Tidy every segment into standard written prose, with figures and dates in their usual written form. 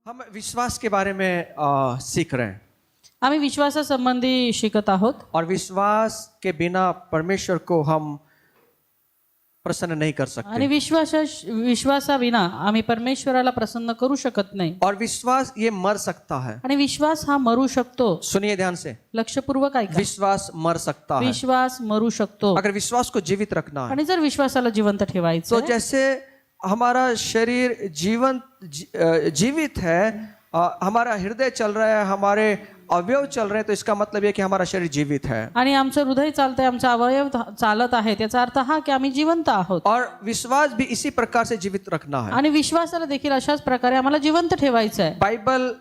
हम विश्वास के बारे में सीख रहे हैं आम्ही विश्वासासंबंधी शिकत आहोत और विश्वास के बिना परमेश्वर को हम प्रसन्न नहीं कर आणि सकते विश्वासाविना आम्ही परमेश्वराला प्रसन्न करू शकत नाही और विश्वास ये मर सकता है। आणि विश्वास हा मरू शकतो। सुनिए ध्यान से, लक्षपूर्वक ऐका, विश्वास मर सकता है। विश्वास मरू शकतो। अगर विश्वास को जीवित रखना है आणि जर विश्वासाला जिवंत ठेवायचं तो जैसे हमारा शरीर जीवित है, हमारा हृदय चल रहा है, हमारे अवयव चल रहे हैं, तो इसका मतलब यह कि हमारा शरीर जीवित है। आणि आमचं हृदय चालतंय, आमचा अवयव चालत आहे, त्याचा अर्थ हा की आम्ही जिवंत आहोत। और विश्वास भी इसी प्रकार से जीवित रखना है। आणि विश्वासाला देखील अशाच प्रकारे आम्हाला जिवंत ठेवायचं आहे। बाइबल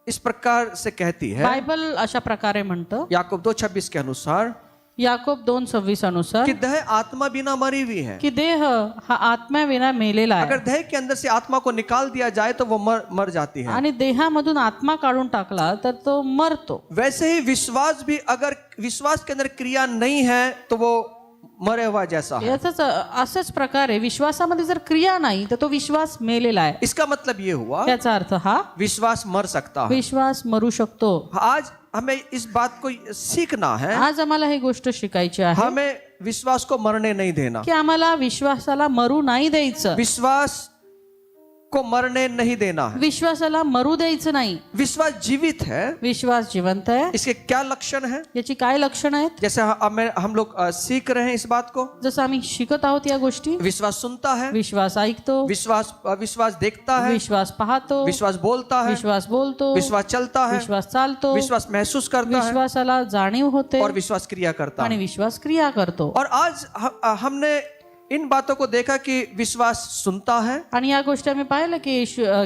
इस प्रकार से कहती है, बायबल अशा प्रकारे म्हणतं याकूब 2:26 के अनुसार याकोब 2:26 अनुसार कि देह आत्मा बिना मरी हुई है। की देह हा आत्म्याविना मेलेला आहे अगर देह के अंदर से आत्मा को निकाल दिया जाए तो वो मर जाती है। आणि देहामधून आत्मा काढून टाकला तर तो मरतो। वैसे ही विश्वास भी, अगर विश्वास के अंदर क्रिया नहीं है तो वो मरे हुआ जैसा है। याचाच अशाच प्रकारे विश्वासामध्ये जर क्रिया नाही तर तो विश्वास मेलेला आहे। इसका मतलब ये हुआ त्याचा अर्थ हा विश्वास मर सकता है। विश्वास मरू शकतो। आज हमें इस बात को सीखना है, आज आम्हाला ही गोष्ट शिकायची आहे हमें विश्वास को मरने नहीं देना। की आम्हाला विश्वासाला मरू नाही द्यायचं, विश्वास को मरने नहीं देना है। विश्वासाला मरू द्यायचं नाही। विश्वास जीवित है, विश्वास जिवंत आहे। इसके क्या लक्षण है? याची काय लक्षण आहेत? जैसे हम लोग सीख रहे हैं इस बात को। जसं आम्ही शिकत आहोत या गोष्टी, विश्वास सुनता है, विश्वास ऐकतो, विश्वास देखता है, विश्वास पाहतो, विश्वास बोलता है, विश्वास बोलतो, विश्वास चलता है, विश्वास चालतो, विश्वास महसूस करता है विश्वासाला जाणीव होते और विश्वास क्रिया करता आणि है। विश्वास क्रिया करतो। और आज हमने इन बातों को देखा कि विश्वास सुनता है आणि या गोष्टी आम्ही पाहिलं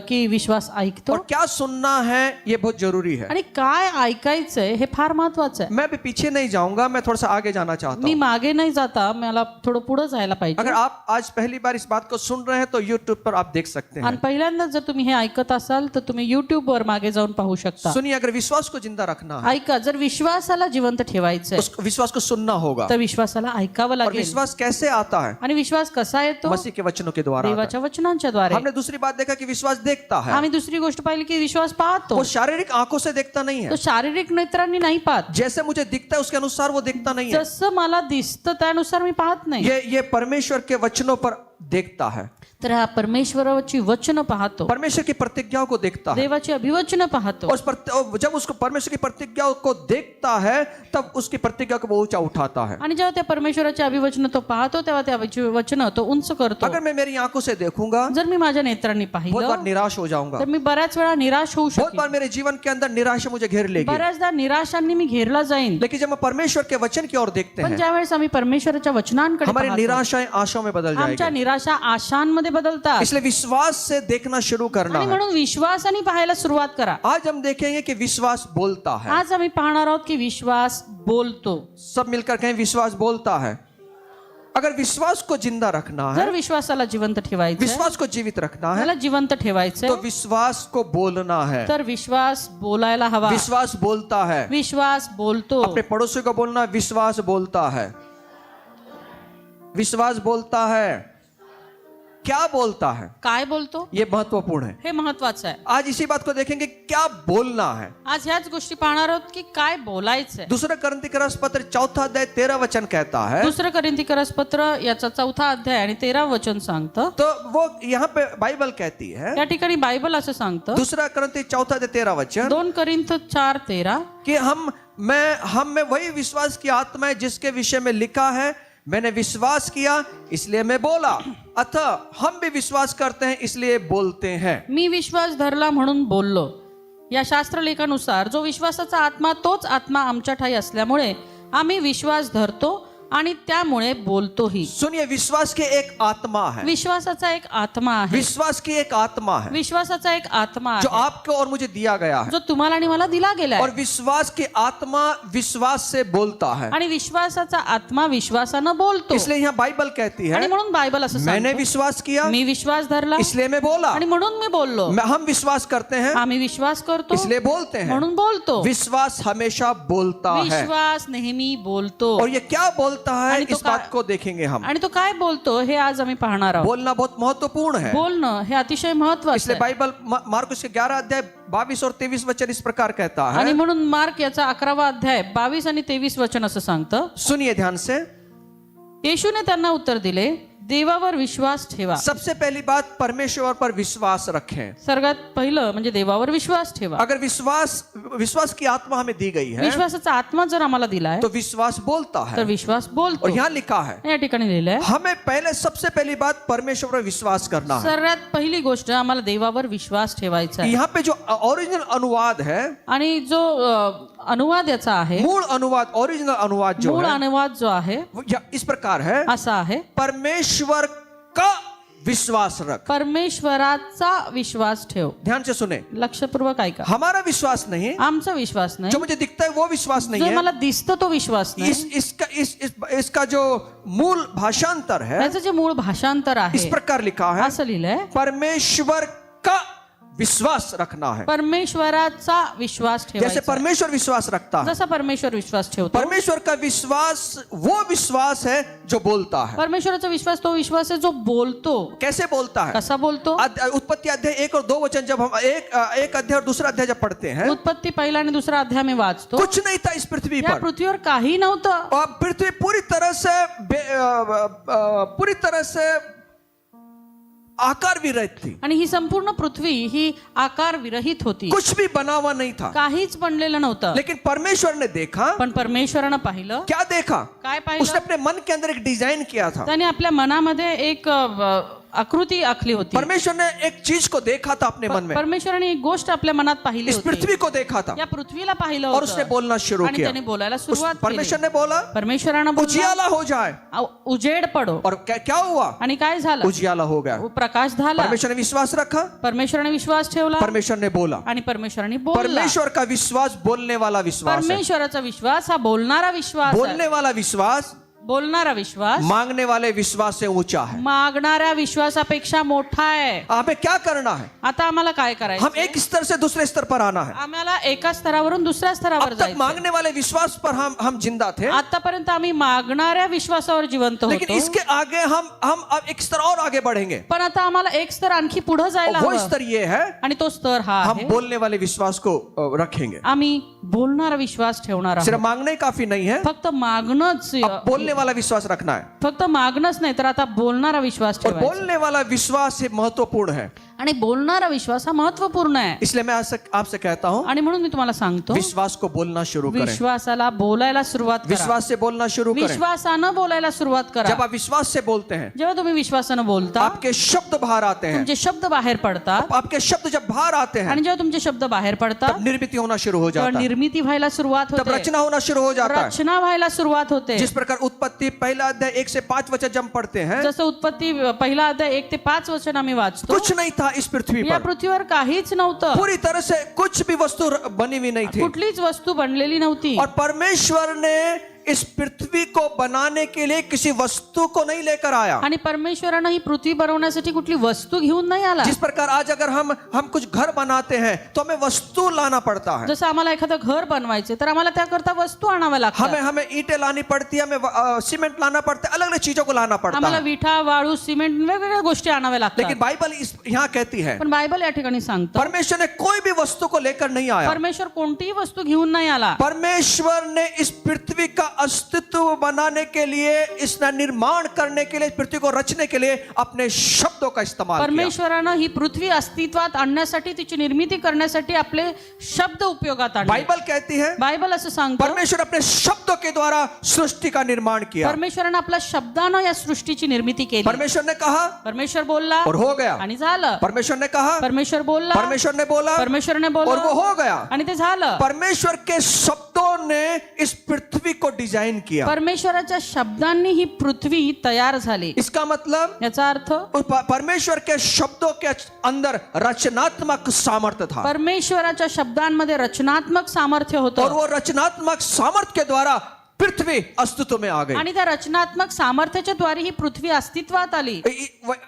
की विश्वास ऐकतो और क्या सुनना है ये बहुत जरूरी है। आणि काय ऐकायचंय हे फार महत्वाचं आहे। मैं भी पीछे नहीं जाऊंगा, मैं थोड़ा सा आगे जाना चाहता मी हूँ। मागे नाही जाता, मला थोडं पुढे जायला पाहिजे। अगर आप आज पहली बार इस बात को सुन रहे हैं तो YouTube पर आप देख सकते हैं। आणि पहिल्यांदा जर तुम्ही हे ऐकत असाल तर तुम्ही YouTube वर मागे जाऊन पाहू शकता। सुनिए, अगर विश्वास को जिंदा रखना है, ऐका, जर विश्वासाला जिवंत ठेवायचंय उस विश्वास को सुनना होगा। तर विश्वासाला ऐकावं और लागेल। विश्वास कैसे आता है? आणि विश्वास कसा येतो? मसीह के वचनों के द्वारा आता है। देवाच्या वचनांच्या द्वारे। हमने दूसरी बात देखा कि विश्वास देखता है, आम्ही दुसरी गोष्ट पाहिली की विश्वास पाहतो। वो शारीरिक आंखों से देखता नहीं है। तो शारीरिक नेत्रांनी नाही पाहत, जैसे मुझे दिखता है उसके अनुसार वो देखता नहीं है। जसं मला दिसतं त्यानुसार मी पाहत नाही। ये परमेश्वर के वचनों पर देखता है, तर हा परमेश्वराची वचन पाहतो, परमेश्वर की प्रतिज्ञाओं को देखता है। देवाची अभिवचन पाहतो। और जब उसको परमेश्वर की प्रतिज्ञाओं को देखता है तब उसकी प्रतिज्ञा को वो ऊंचा उठाता है। आणि जेव्हा त्या परमेश्वराची अभिवचन तो पाहतो तेव्हा त्या वचन तो उंच करतो। अगर मैं मेरी आंखों से देखूंगा जर मी माझ्या नेत्रांनी बहुत पाहिलं बार निराश हो जाऊंगा, तर मी बऱ्याच वेळा निराश होऊ बहुत शकेन। बार मेरे जीवन के अंदर निराशा मुझे घेर लेगी। बऱ्याचदा निराशांनी मी घेरला जाईन। लेकिन जब हम परमेश्वर के वचन की ओर देखते पण हैं, ज्यावेळेस आम्ही परमेश्वराच्या वचनांकडे हमारी पाहतो, निराशाएं आशाओं में बदल आमच्या जाएगी। निराशा आशांमध्ये बदलतात। इसलिए विश्वास से देखना शुरू करना आणि है। म्हणून विश्वासाने पाहायला सुरुवात करा। आज हम देखेंगे कि विश्वास बोलता है। आज आम्ही पाहणार आहोत की विश्वास बोलतो। सब मिलकर कहें, विश्वास बोलता है। अगर विश्वास को जिंदा रखना जर है, विश्वासाला जिवंत ठेवायचं, विश्वास को जीवित रखना है, त्याला जिवंत ठेवायचं तो विश्वास को बोलना है। तर विश्वास बोलायला हवा। विश्वास बोलता है। विश्वास बोलतो। अपने पड़ोसी को बोलना, विश्वास बोलता है। विश्वास बोलता है। क्या बोलता है? काय बोलतो ये महत्वपूर्ण है। हे महत्वाचं आहे। आज इसी बात को देखेंगे, क्या बोलना है। आज ह्याच गोष्टी पाहणार आहोत की काय बोलायचंय। दूसरा कोरिन्थियों पत्र 4 अध्याय 13 वचन कहता है, दुसरं कोरिन्थियों पत्र याचा 4 अध्याय आणि 13 वचन सांगतं। तो वो यहाँ पे बाइबल कहती है, या ठिकाणी बायबल असं सांगतं, दूसरा कोरिन्थियों 4 अध्याय 13 वचन, 2 कोरिन्थ 4:13 कि हम में वही विश्वास की आत्मा है जिसके विषय में लिखा है, मैंने विश्वास किया इसलिए मैं बोला, अतः हम भी विश्वास करते हैं इसलिए बोलते हैं। मी विश्वास धरला म्हणून बोललो। या शास्त्रलेखानुसार जो विश्वासाचा आत्मा तोच आत्मा आमच्या ठाई असल्यामुळे आम्ही विश्वास धरतो आणि त्यामुळे बोलतोही। सुनिए, विश्वास की एक आत्मा है। विश्वासाचा एक आत्मा आहे। विश्वास की एक आत्मा है विश्वासाचा एक आत्मा जो आहे आपको और मुझे दिया गया है। जो तुम्हाला आणि मला दिला गेला और आहे। विश्वास की आत्मा विश्वास से बोलता है। आणि विश्वासाचा आत्मा विश्वासानं बोलतो। इसलिए यहाँ बाइबल कहती आणि है, म्हणून बायबल असं मैंने सांगतो, विश्वास किया मी विश्वास धरला इसलिए मैं बोला। आणि म्हणून मी बोललो। हम विश्वास करते हैं आम्ही विश्वास करतो इसलिए बोलते हैं। म्हणून बोलतो। विश्वास हमेशा बोलता है। विश्वास नेहमी बोलतो। और ये क्या बोलता बोलता है आणि तो इस बात को देखेंगे हम। आणि तो काय बोलतो हे आज आम्ही पाहणार आहोत. बोलना बहुत महत्वपूर्ण है, बोलणं हे अतिशय महत्वाचं इसलिए आहे. बाइबल मार्कुस के 11 अध्याय 22 और 23 वचन इस प्रकार कहता आणि है, म्हणून मार्क याचा 11वा अध्याय 22 आणि 23 वचन असं सांगतं. सुनिए ध्यान से। येशूने त्यांना उत्तर दिले, देवावर विश्वास ठेवा. सबसे पहली बात, परमेश्वर पर विश्वास रखें। सर्वात पहिलं म्हणजे देवावर विश्वास ठेवा. अगर विश्वास की आत्मा हमें दी गई है विश्वासाचा आत्मा जर आम्हाला दिलाय तो विश्वास बोलता तर है। विश्वास बोलतो. और यहाँ लिखा है या ठिकाणी लिहिलंय, हमें पहले सबसे पहली बात परमेश्वर पर विश्वास करना है। सर्वात पहिली गोष्ट आम्हाला देवावर विश्वास ठेवायचा आहे. यहाँ पे जो ओरिजिनल अनुवाद है, आणि जो अनुवाद याचा आहे, मूल अनुवाद, ओरिजिनल अनुवाद जो मूळ है अनुवाद जो आहे वो इस प्रकार है, असा आहे, परमेश्वर का विश्वास रख। परमेश्वराचा विश्वास ठेव. ध्यान से सुने, लक्षपूर्वक ऐका. हमारा विश्वास नहीं, आमचा विश्वास नाही, जो मुझे दिखता है वो विश्वास नहीं जो है। मला दिसतो तो विश्वास नाही. इसका जो मूल भाषांतर है त्याचं जे मूळ भाषांतर इस आहे प्रकार लिखा है, असं लिहिलंय, परमेश्वर का विश्वास रखना है। परमेश्वराचा विश्वास जैसे ठेवायचा. परमेश्वर विश्वास रखता है, जसा परमेश्वर विश्वास ठेवतो, परमेश्वर का विश्वास वो विश्वास है जो बोलता है। परमेश्वराचा विश्वास तो विश्वास आहे जो बोलतो. कैसे बोलता है? कसा बोलतो? उत्पत्ति अध्याय 1 और 2 वचन जब हम एक अध्याय और दूसरा अध्याय जब पढ़ते हैं, उत्पत्ती पहिला आणि दुसरा अध्याय मी वाचतो. कुछ नहीं था इस पृथ्वी या पर, पृथ्वीवर काही नव्हतं. और पृथ्वी पूरी तरह से आकार विरहित थी, आणि ही संपूर्ण पृथ्वी ही आकार विरहित होती. कुछ भी बना हुआ नहीं था। काहीच बनलेलं नव्हतं. लेकिन परमेश्वर ने देखा, पण परमेश्वरानं पाहिलं. क्या देखा? काय उसने पाहिलं? अपने मन के अंदर एक डिजाइन किया था। त्याने आपल्या मनामध्ये एक आकृती आखली होती. परमेश्वर ने एक चीज को देखा था अपने मन में, परमेश्वराने एक गोष्ट आपल्या मनात पाहिली इस होती. पृथ्वी को देखा था, या पृथ्वीला पाहिलं और उसने होतं बोलना शुरू आणि किया। त्याने बोलायला सुरुवात केली. परमेश्वर ने बोला परमेश्वरानं बोलला, उजियाला हो जाए, उजेड पडो. और क्या हुआ? आणि काय झालं? उजियाला हो गया। प्रकाश झाला. परमेश्वर ने विश्वास रखा, परमेश्वराने विश्वास ठेवला परमेश्वर ने बोला। आणि परमेश्वराने बोलला. परमेश्वर का विश्वास बोलने वाला विश्वास है। परमेश्वराचा विश्वास हा बोलणारा विश्वास आहे. बोलने वाला विश्वास बोलणारा विश्वास मांगने वाले विश्वास से ऊंचा है। मागणाऱ्या विश्वासापेक्षा मोठा आहे. हमें क्या करना है? आता आम्हाला काय करायचं? हम एक स्तर से दूसरे स्तर पर आना है। आम्हाला एका स्तरावरून दुसऱ्या स्तरावर अब तक जायचं. मांगने वाले विश्वास पर हम जिंदा थे, आतापर्यंत आम्ही मागणाऱ्या विश्वासावर जिवंत लेकिन होतो. इसके आगे हम अब एक स्तर और आगे बढ़ेंगे। पण आता आम्हाला एक स्तर आणखी पुढे जायला वो हवं. स्तर ये है, आणि तो स्तर हा हम आहे, बोलने वाले विश्वास को रखेंगे। आम्ही बोलणारा विश्वास ठेवणार सिर्फ आहोत. मांगने काफी नहीं है, फक्त मागणंच अब बोलने वाला विश्वास रखना है। फक्त मागणंच नाही तर आता बोलणारा विश्वास और ठेवायचा. बोलने वाला विश्वास ये महत्वपूर्ण है। आणि बोलणारा विश्वास हा महत्वपूर्ण आहे. इसलिए मैं आपसे कहता हूँ, आणि म्हणून मी तुम्हाला सांगतो, विश्वास को बोलना शुरू करें। विश्वासाला बोलायला सुरुवात करा. विश्वास से बोलना शुरू करें। विश्वासानं बोलायला सुरुवात करा. जब आप विश्वास से बोलते हैं, जेव्हा तुम्ही विश्वासानं बोलता, आपके शब्द बाहर आते हैं। तुमचे शब्द बाहेर पडतात. आपके शब्द जब बाहर आते हैं, आणि जेव्हा तुमचे शब्द बाहेर पडतात तब निर्मित होना शुरू हो तेव्हा जाता है, निर्मिती व्हायला सुरुवात तब होते. रचना होना शुरू हो जाता है। रचना व्हायला सुरुवात होते. जिस प्रकार उत्पत्ति पहला अध्याय 1 से 5 वचन जब पढ़ते हैं, जसं उत्पत्ती पहिला अध्याय 1 ते 5 वचन आम्ही वाचतो. कुछ नहीं था इस पृथ्वी या पर, पृथ्वीवर काहीच नव्हतं. पूरी तरह से कुछ भी वस्तु बनी हुई नहीं थी। कुठलीच वस्तू बनलेली नव्हती. और परमेश्वर ने इस पृथ्वी को बनाने के लिए किसी वस्तु को नहीं लेकर आया। आणि परमेश्वरानं ही पृथ्वी बनवण्यासाठी कुठली वस्तू घेऊन नाही आला. जिस प्रकार आज अगर हम कुछ घर बनाते हैं तो हमें वस्तु लाना पड़ता है। जसं आम्हाला एखादं घर बनवायचे तर आम्हाला त्याकरता वस्तू आणाव्या लागतात. हमें ईंटें लानी पड़ती है, हमें सीमेंट लाना पड़ता है, अलग अलग चीजों को लाना पड़ता आम्हाला है। विठा, वाळू, सिमेंट वेगवेगळ्या गोष्टी आणाव्या लेकिन लागतात. बाइबल यहाँ कहती है, पण बायबल या ठिकाणी सांगतं, परमेश्वर ने कोई भी वस्तु को लेकर नहीं आया। परमेश्वर कोणतीही वस्तू घेऊन नाही आला. परमेश्वर ने इस पृथ्वी का अस्तित्व बनाने के लिए, इसका निर्माण करने के लिए, पृथ्वी को रचने के लिए अपने शब्दों का इस्तेमाल किया। परमेश्वरानं ही पृथ्वी अस्तित्वात आणण्यासाठी, तिची निर्मिती करण्यासाठी आपले शब्द उपयोगात आणले. बाइबल कहती है, बायबल असं सांगतं, परमेश्वर अपने शब्दों के द्वारा सृष्टि का निर्माण किया। परमेश्वरानं आपल्या शब्दानं या सृष्टीची निर्मिती केली. परमेश्वर ने कहा परमेश्वर बोलला और हो गया। आणि झालं. परमेश्वर ने कहा, परमेश्वर बोलला, परमेश्वर ने बोला परमेश्वरने और वो बोलला हो गया। आणि ते झालं. परमेश्वर के शब्दों ने इस पृथ्वी को डिजाइन किया। परमेश्वराच्या शब्दांनी ही पृथ्वी तयार झाली. इसका मतलब याचा अर्थ, परमेश्वर के शब्दों के अंदर रचनात्मक सामर्थ्य था, परमेश्वराच्या शब्दांमध्ये रचनात्मक सामर्थ्य और होतं. वो रचनात्मक सामर्थ्य के द्वारा पृथ्वी अस्तित्व में आ गई। आणि त्या रचनात्मक सामर्थ्याच्या द्वारे ही पृथ्वी अस्तित्वात आली.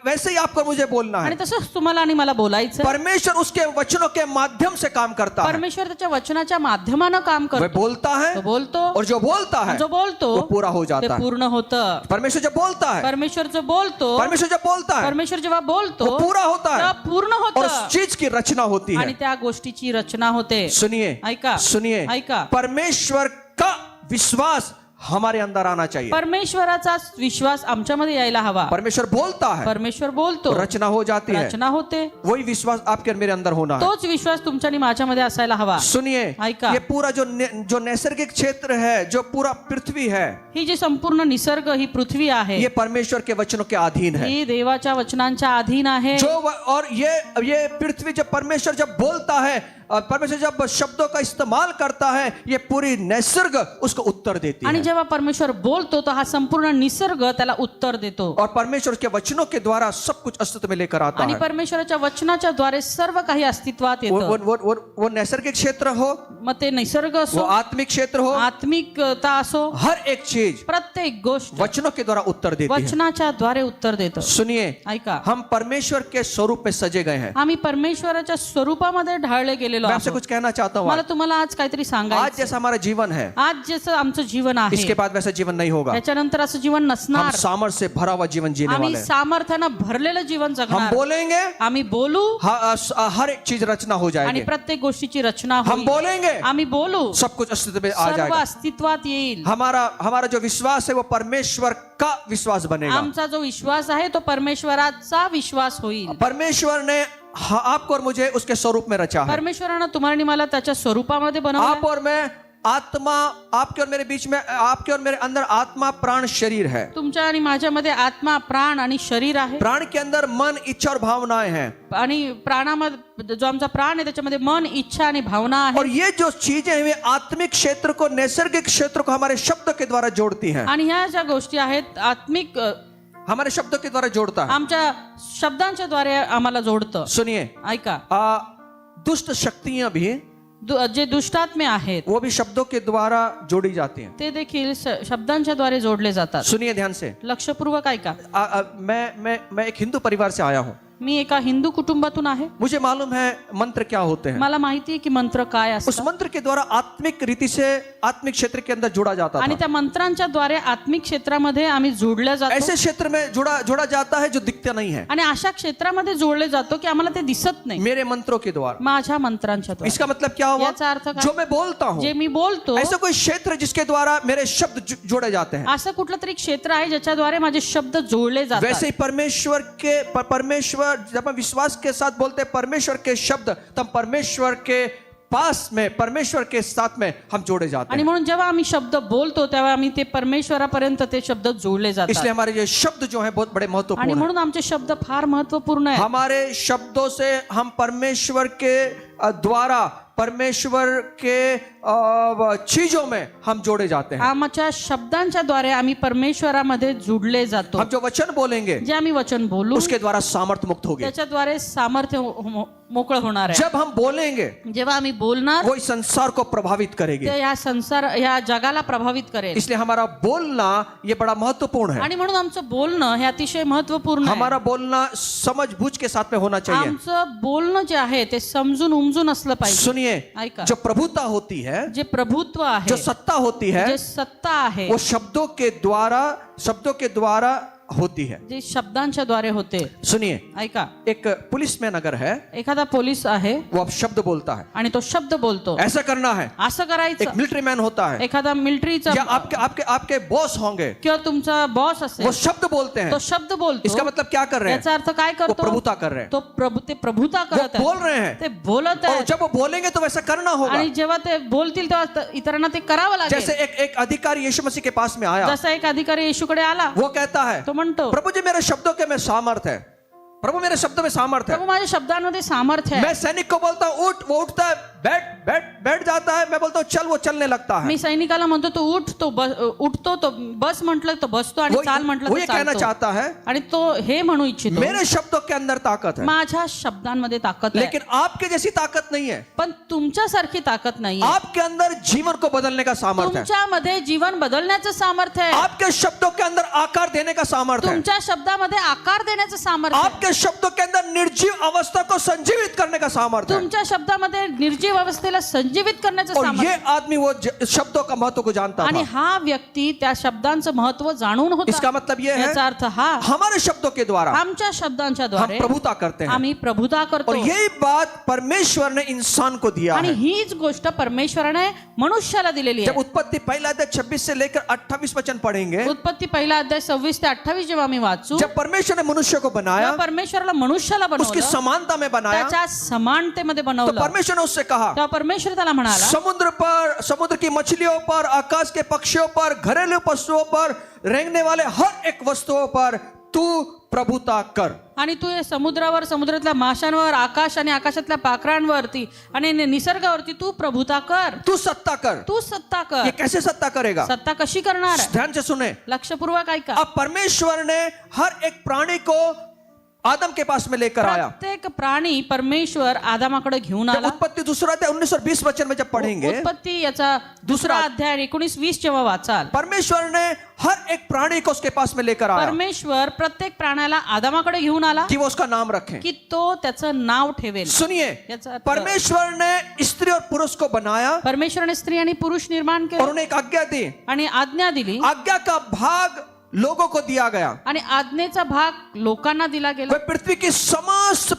वैसे ही आपको मुझे बोलना आणि है, तसंच तुम्हाला आणि मला बोलायचं. परमेश्वर उसके वचनों के माध्यम से काम करता है। परमेश्वर त्याच्या वचनाच्या माध्यमानं काम वह करतो. बोलता है तो बोलतो, और जो बोलता है जो बोलतो वो पूरा हो ते जाता है। पूर्ण होतं. परमेश्वर जब बोलता है, परमेश्वर जो बोलतो, परमेश्वर जब बोलता है परमेश्वर जेव्हा बोलतो वो पूरा होता तेव्हा है पूर्ण और उस होतं चीज की रचना होती आणि है। त्या गोष्टीची रचना होते. सुनिए, ऐका, सुनिए, ऐका. परमेश्वर का विश्वास हमारे अंदर आना चाहिए। परमेश्वराचा विश्वास आमच्यामध्ये यायला हवा. परमेश्वर बोलता है, परमेश्वर बोलतो, रचना हो जाती है। रचना होते. वही विश्वास आपके और मेरे अंदर होना है। तोच विश्वास तुमच्या आणि माझ्यामध्ये असायला हवा. सुनिए, ऐका. ये पूरा जो नैसर्गिक क्षेत्र है, जो पूरा पृथ्वी है, ही जी संपूर्ण निसर्ग ही पृथ्वी आहे, ये परमेश्वर के वचनों के अधीन है। ही देवाच्या वचनांच्या अधीन आहे. और ये पृथ्वी जब परमेश्वर जब बोलता है, परमेश्वर जब शब्दों का इस्तेमाल करता है, ये पूरी नैसर्ग उसको उत्तर देती आणि है। जेव्हा परमेश्वर बोलतो तो हा संपूर्ण निसर्ग त्याला उत्तर देतो. और परमेश्वर के वचनों के द्वारा सब कुछ अस्तित्व में लेकर आता आणि है। परमेश्वराच्या वचनाच्या द्वारे सर्व काही अस्तित्वात येतं. वो नैसर्गिक क्षेत्र हो, मग ते निसर्ग वो असो, आत्मिक क्षेत्र हो, आत्मिकता असो, हर एक चीज प्रत्येक गोष्ट वचनों के द्वारा उत्तर देती है। वचनाच्या द्वारे उत्तर देतो. सुनिए, ऐका, हम परमेश्वर के स्वरूप में सजे गए हैं। आम्ही परमेश्वराच्या स्वरूपामध्ये ढाळले गेलेलो मैं आपसे आहोत. कुछ कहना चाहता हूँ, मला तुम्हाला आज काहीतरी आज सांगायचं. जैसा हमारा जीवन है, आज जसं आमचं जीवन आहे इसके बाद वैसा जीवन नहीं होगा। त्याच्यानंतर असं जीवन हम नसणार. सामर्थ्य से भरा हुआ जीवन जीने आम्ही वाले हैं। सामर्थ्यानं भरलेलं जीवन हम जगणार. बोलेंगे, आम्ही बोलू हर एक चीज रचना हो आणि जाएगी। प्रत्येक गोष्टीची रचना हम होईल. बोलेंगे, आम्ही बोलू, सब कुछ अस्तित्व में आ सर्व जाएगा। अस्तित्वात येईल. हमारा जो विश्वास है वो परमेश्वर का विश्वास बनेगा। आमचा जो विश्वास आहे तो परमेश्वराचा विश्वास होईल. परमेश्वर ने आपको और मुझे उसके स्वरूप में रचा है। परमेश्वरानं तुम्हाला आणि मला त्याच्या स्वरूपामध्ये आप बनवलं. और मैं आत्मा, आपके और मेरे बीच में, आपके और मेरे अंदर आत्मा, प्राण, शरीर है। तुमच्या आणि माझ्यामध्ये आत्मा, प्राण आणि शरीर आहे. प्राण के अंदर मन, इच्छा और भावनाएं हैं। आणि प्राणामध्ये जो आमचा प्राण आहे त्याच्यामध्ये मन, इच्छा आणि भावना और आहे. ये जो चीजें हैं वे आत्मिक क्षेत्र को, नैसर्गिक क्षेत्र को हमारे शब्द के द्वारा जोड़ती हैं। आणि ह्या ज्या गोष्टी आहेत आत्मिक हमारे शब्दों के द्वारा जोड़ता है। आमच्या शब्दांच्या द्वारे आम्हाला जोडतं. सुनिए, ऐका, दुष्ट शक्तियां भी जे दुष्टात्मे आहेत वो भी शब्दों के द्वारा जोड़ी जाती हैं। ते देखील शब्दांच्या द्वारे जोडले जातात. सुनिए ध्यान से, लक्षपूर्वक ऐका. मैं एक हिंदू परिवार से आया हूँ। मी एका हिंदू कुटुंबातून आहे. मुझे मालूम है मंत्र क्या होते हैं। मला माहिती आहे की मंत्र काय उस असतात मंत्र के द्वारा आत्मिक रीति से आत्मिक क्षेत्र के अंदर जोड़ा जाता आणि था। त्या मंत्रांच्या द्वारे आत्मिक क्षेत्रामध्ये आम्ही जोडल्या जातो ऐसे क्षेत्र में जोड़ा जाता है जो दिखता नहीं है, आणि अशा क्षेत्रामध्ये जोडले जातो की आम्हाला ते दिसत नाही. मेरे मंत्रों के द्वारा। माझ्या मंत्रांच्या द्वारे. इसका मतलब क्या हुआ? याचा अर्थ काय? जो मैं बोलता हूँ, जे मी बोलतो ऐसा कोई क्षेत्र जिसके द्वारा मेरे शब्द जोड़े जाते हैं। असं कुठलं तरी क्षेत्र आहे ज्याच्याद्वारे माझे शब्द जोडले जातात. वैसे ही परमेश्वर जब हम विश्वास के साथ बोलते हैं परमेश्वर के शब्द, तब परमेश्वर के पास में, परमेश्वर के साथ में हम जोड़े जाते आणि हैं। म्हणून जेव्हा आम्ही शब्द बोलतो तेव्हा आम्ही ते परमेश्वरापर्यंत ते शब्द जोडले जातात. इसलिए हमारे ये शब्द जो है बहुत बड़े आणि महत्वपूर्ण हैं। म्हणून आमचे शब्द फार महत्वपूर्ण आहेत. हमारे शब्दों से हम परमेश्वर के द्वारा, परमेश्वर के चीजों में हम जोड़े जाते हैं। आमच्या शब्दांच्या द्वारे आम्ही परमेश्वरामध्ये जुडले जातो. हम जो वचन बोलेंगे जे आम्ही वचन बोलू उसके द्वारा सामर्थ्य मुक्त होगी। त्याच्याद्वारे सामर्थ्य मोकळं होणार आहे. जब हम बोलेंगे जेव्हा आम्ही बोलणार वो इस संसार को प्रभावित करेगी। ते या जगाला प्रभावित करेल. इसलिए हमारा बोलना ये बड़ा महत्वपूर्ण है। आणि म्हणून आमचं बोलणं हे अतिशय महत्वपूर्ण आहे. हमारा बोलना समझबूझ के साथ में होना चाहिए। आमचं बोलणं जे आहे ते समजून उमजून असलं पाहिजे. सुनिए, ऐका, जो प्रभुता होती है, जे प्रभुत्व आहे, जो सत्ता होती है, जे सत्ता आहे, वो शब्दों के द्वारा होती है। जे शब्दांच्या द्वारे होते. सुनिए, ऐका, एक पुलिसमैन अगर है, एखादा पोलीस आहे वो अब शब्द बोलता है, आणि तो शब्द बोलतो, ऐसा करना है। असं एक करायचं. मिलिट्री मैन होता है, एखादा मिलिटरीचा या आपके बॉस होंगे, किंवा तुमचा बॉस वो असेल शब्द बोलते हैं। तो शब्द बोलतो. इसका मतलब क्या कर रहे हैं? याचा अर्थ काय वो करतो? प्रभुता कर रहे हैं, तो प्रभुता वो करत बोल आहे. रहे हैं। ते बोलत और आहे जब वो बोलेंगे तो वैसा करना होगा। आणि जेव्हा ते बोलतील तेव्हा इतरांना ते करावं लागेल. जैसे एक अधिकारी यीशु मसीह के पास में आया, जसा एक अधिकारी येशूकडे आला, वो कहता है, तो म्हणतो प्रभु जी मेरे शब्दों के में सामर्थ है। प्रभु मेरे शब्दों में सामर्थ है। प्रभू माझ्या शब्दांमध्ये सामर्थ्य आहे. मैं सैनिक को बोलता हूँ उठ, वो उठता है, बैठ जाता है। मैं बोलता हूँ चल, वो चलने लगता है। मी सैनिकाला म्हणतो तो उठ, तो उठतो, तो बस म्हटलं तो बसतो आणि चाल म्हटलं वो तो ये कहना चालतो. चाहता है आणि तो हे म्हणू इच्छितो मेरे शब्दों के अंदर ताकत है, माझ्या शब्दांमध्ये ताकद आहे. लेकिन आपके जैसी ताकत नहीं है। पण तुमच्यासारखी ताकद नाहीये. आपके अंदर जीवन को बदलने का सामर्थ्य है, तुमच्यामध्ये जीवन बदलण्याचं सामर्थ्य आहे. आपके शब्दों के अंदर आकार देने का सामर्थ्य है, तुमच्या शब्दामध्ये आकार देण्याचं सामर्थ्य आहे. आपके शब्दों के अंदर निर्जीव अवस्था को संजीवित करने का सामर्थ्य है। तुमच्या शब्दामध्ये निर्जीव अवस्थेला संजीवित करण्याचं और सामर्थ्य ये आहे. आदमी वो शब्दों का महत्व को जानता आणि था। हा व्यक्ती त्या शब्दांचं महत्व जाणून होता. इसका मतलब ये है याचा अर्थ हा हमारे शब्दों के द्वारा आमच्या शब्दांच्या हम द्वारे प्रभुता करते हैं, आम्ही प्रभुता करतो. और यही बात परमेश्वर ने इंसान को दिया आणि है। हीच गोष्ट परमेश्वराने मनुष्याला दिलेली जब आहे. उत्पत्ति पहला अध्याय 26 से लेकर 28 वचन पढ़ेंगे, उत्पत्ती पहिला अध्याय 26 ते 28 जेव्हा आम्ही वाचू, जब परमेश्वर ने मनुष्य को बनाया, तेव्हा परमेश्वराला मनुष्याला उसकी बनवलं, समानता में बनाया, त्याच्या समानतेमध्ये तो बनवलं. परमेश्वर ने उससे कहा तेव्हा परमेश्वर त्याला म्हणाला, समुद्र पर, समुद्र की मछलियों पर, आकाश के पक्षियों पर, घरेलू पशुओं पर, रेंगने वाले हर एक वस्तुओं पर तू प्रभुता कर। आणि तू हे समुद्रावर, समुद्रातल्या माशांवर, आकाश आणि आकाशातल्या पाखरांवरती आणि निसर्गावरती तू प्रभुता कर, तू सत्ता कर। तू सत्ता ये कर. कैसे सत्ता करेगा? सत्ता कशी करणार आहे? ध्यान से सुने। लक्षपूर्वक ऐका. अब परमेश्वर ने हर एक प्राणी को आदम के पास में लेकर आया। प्रत्येक प्राणी परमेश्वर आदामाकडे घेऊन जब आला. उत्पत्ति दूसरा अध्याय 19 और 20 वचन में जब पढ़ेंगे, उत्पत्ती याचा दुसरा अध्याय 19-20 जेव्हा वाचाल, परमेश्वर ने हर एक प्राणी को उसके पास में लेकर आया परमेश्वर प्रत्येक प्राण्याला आदामाकडे घेऊन आला कि वो उसका नाम रखे। की तो त्याचं नाव ठेवेल. सुनिए, याचा अर्थ, परमेश्वर ने स्त्री और पुरुष को बनाया परमेश्वराने स्त्री आणि पुरुष निर्माण और केले उन्हें एक आज्ञा दी। आणि आज्ञा दिली आज्ञा का भाग लोगों को दिया गया। आणि आज्ञेचा भाग लोकांना दिला गेला वे पृथ्वी की समस्त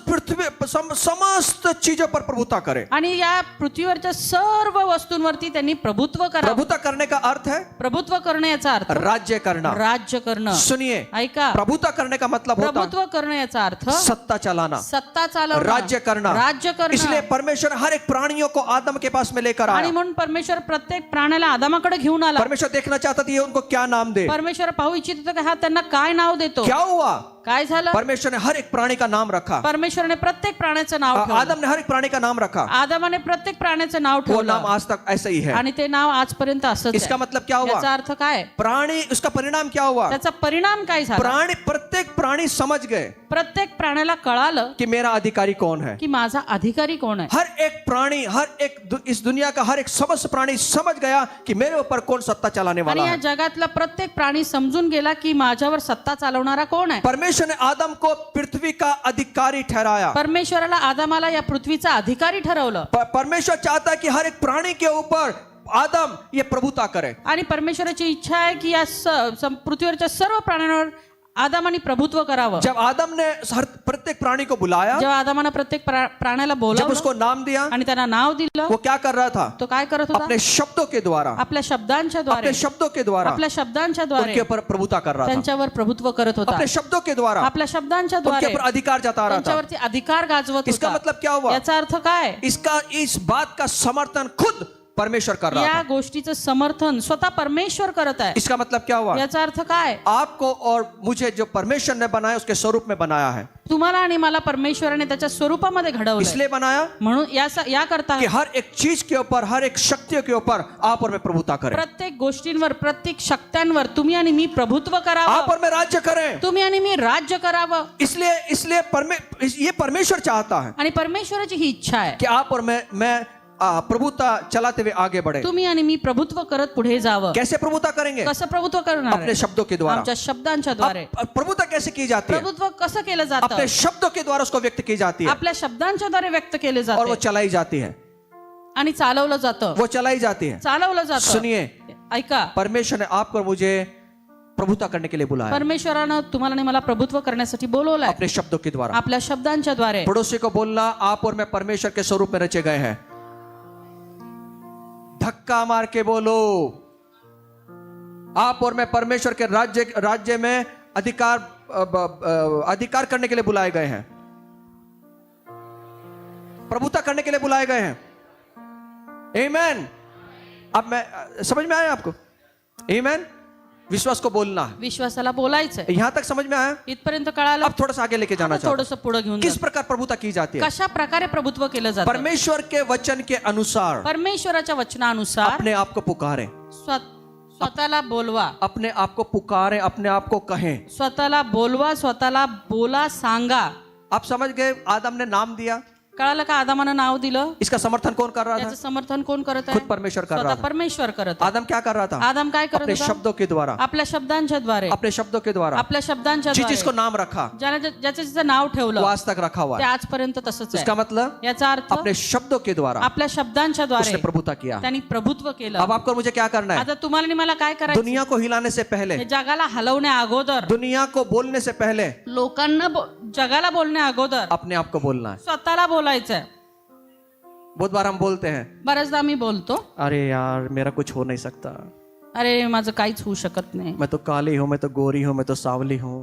चीजों पर प्रभुता करे। आणि या पृथ्वीवरच्या सर्व वस्तूंवरती त्यांनी प्रभुत्व करावं. प्रभुता करने का अर्थ है प्रभुत्व करणे याचा अर्थ राज्य करना। राज्य करणं. सुनिए, ऐका, प्रभुता करने का मतलब होता प्रभुत्व करणे याचा अर्थ सत्ता चलाना, सत्ता चालवणं, राज्य करना। राज्य इसलिए करणं. परमेश्वर हर एक प्राणियों को आदम के पास में लेकर आणि आया। म्हणून परमेश्वर प्रत्येक प्राण्याला आदामाकडे घेऊन आला. परमेश्वर देखना चाहता था ये उनको क्या नाम दे। परमेश्वर पाहू इच्छित होता की हा त्यांना काय नाव देतो. क्या हुआ? काय झालं? परमेश्वर ने हर एक प्राणी का नाम रखा। परमेश्वराने प्रत्येक प्राण्याचं नाव ठेवलं. आदम ने हर एक प्राणी का नाम रखा। आदामाने प्रत्येक प्राण्याचं नाव वो नाम ठेवलं आज तक ऐसा ही है। आणि ते नाव आजपर्यंत असंच इसका आहे. मतलब क्या हुआ? याचा अर्थ काय? प्राणी, उसका परिणाम क्या हुआ? त्याचा परिणाम काय झाला? प्राणी, प्रत्येक प्राणी समझ गए प्रत्येक प्राण्याला कळालं कि मेरा अधिकारी कौन है। की माझा अधिकारी कोण आहे. हर एक प्राणी, हर एक इस दुनिया का हर एक समस्त प्राणी समझ गया कि मेरे ऊपर कौन सत्ता चलाने आणि वाला या है। जगातला प्रत्येक प्राणी समजून गेला की माझ्यावर सत्ता चालवणारा कोण आहे. परमेश्वर ने आदम को पृथ्वी का अधिकारी ठहराया। परमेश्वराला आदामाला या पृथ्वीचा अधिकारी ठरवलं. परमेश्वर चाहता है कि हर एक प्राणी के ऊपर आदम ये प्रभुता करे। आणि परमेश्वराची इच्छा आहे की या पृथ्वीवरच्या सर्व प्राण्यांवर आदामाने प्रभुत्व करावं. जब आदम ने प्रत्येक प्राणी को बुलाया, जेव्हा आदामाने प्रत्येक प्राण्याला जब बोलावलं उसको नाम दिया, आणि त्यांना नाव दिलं, वो क्या कर रहा था? तो काय करत होता? अपने शब्दों के द्वारा, आपल्या शब्दांच्या द्वारे, अपने शब्दों के द्वारा आपल्या शब्दांच्या उनके द्वारे ऊपर प्रभुता कर रहा था। त्यांच्यावर प्रभुत्व करत होता. अपने शब्दों के द्वारा आपल्या शब्दांच्या उनके द्वारे ऊपर अधिकार जता रहा था। त्यांच्यावरती अधिकार गाजवत इसका होता. मतलब क्या हुआ? याचा अर्थ काय? इस बात का समर्थन खुद परमेश्वर कर रहा या था। गोष्टीचं समर्थन स्वतः परमेश्वर करत आहे. इसका मतलब क्या हुआ? याचा अर्थ काय? आपको और मुझे जो परमेश्वर ने बनाया उसके स्वरूप में बनाया है। तुम्हाला आणि मला परमेश्वराने त्याच्या स्वरूपामध्ये घडवलं. इसलिए बनाया म्हणून या करता कि हर एक चीज के ऊपर, हर एक शक्तियों के ऊपर आप और मैं प्रभुता करें। प्रत्येक गोष्टींवर, प्रत्येक शक्त्यांवर तुम्ही आणि मी प्रभुत्व आप करावं. और मैं राज्य करें। तुम्ही आणि मी राज्य करावं. इसलिए ये परमेश्वर चाहता है आणि परमेश्वराची ही इच्छा आहे कि आप और मैं प्रभुता चलाते हुए आगे बढ़े। तुम्ही आणि मी प्रभुत्व करत पुढे जावं. कैसे प्रभुता करेंगे? कसं प्रभुत्व करणार अपने आहे? शब्दों के द्वारा। आमच्या शब्दांच्या द्वारे. अब प्रभुता कैसे की जाती है? प्रभुत्व कसं केलं अपने जातं? शब्दों के द्वारा उसको व्यक्त की जाती है आपल्या शब्दांच्या द्वारे व्यक्त केले और वो जाते चलाई जाती है, आणि चालवलं जातं. वो चलाई जाती है। चालवलं जातं. सुनिए, ऐका, परमेश्वर ने आपको और मुझे प्रभुता करने के लिए बुलाया परमेश्वरानं तुम्हाला आणि मला प्रभुत्व करण्यासाठी बोलवलंय. अपने शब्दों के द्वारा। आपल्या शब्दांच्या द्वारे. पड़ोसी को बोलना, आप और मैं परमेश्वर के स्वरूप में रचे गए हैं। धक्का मार के बोलो, आप और मैं परमेश्वर के राज्य में अधिकार करने के लिए बुलाए गए हैं, प्रभुता करने के लिए बुलाए गए हैं। आमीन। अब मैं समझ में आया आपको? आमीन। विश्वास को बोलना है। विश्वासाला बोलायचंय. यहाँ तक समझ में आया? इथपर्यंत कळालं. अब थोड़ा सा आगे लेके जाना चाहता थोडस पुढे घेऊन हूं। किस प्रकार प्रभुता की जाती है? कशा प्रकारे प्रभुत्व केलं जातं. परमेश्वर के वचन के अनुसार परमेश्वराच्या वचनानुसार अपने आप को पुकारें, स्वतःला बोलवा. अपने आप को पुकारें, अपने आप को कहें। स्वतःला बोलवा, स्वतःला बोला, सांगा. आप समझ गए? आदम ने नाम दिया, कळालं का? आदामानं नाव दिलं. इसका समर्थन कौन कर रहा था? याचं समर्थन कोण करत आहे? खुद परमेश्वर कर रहा स्वतः था। परमेश्वर करत आहे. आदम क्या कर रहा था? आदम काय करत अपने होता? शब्दों के द्वारा, आपल्या शब्दांच्या द्वारे, अपने शब्दों के द्वारा आपल्या शब्दांच्या जिस द्वारे जिसको नाम रखा ज्याचं नाव वो ठेवलं आज तक रखा हुआ ते है। आजपर्यंत तसंच इसका आहे. मतलब याचा अर्थ अपने शब्दों के द्वारा आपल्या शब्दांच्या द्वारे उसने प्रभुता किया। त्यांनी प्रभुत्व केलं. अब आपको और मुझे क्या करना है? आता तुम्हाला आणि मला काय करायचं? दुनिया को हिलाने से पहले, हे जगाला हलवण्या अगोदर, दुनिया को बोलने से पहले लोकांना जगाला बोलण्या अगोदर अपने आप को बोलना है। स्वतःला बोलायचंय. बहुत बार हम बोलते हैं, बऱ्याचदा आम्ही बोलतो, अरे यार मेरा कुछ हो नहीं सकता, अरे माझं काहीच होऊ शकत नाही, मैं तो काली हूँ, मैं तो गोरी हूँ, मैं तो सांवली हूँ,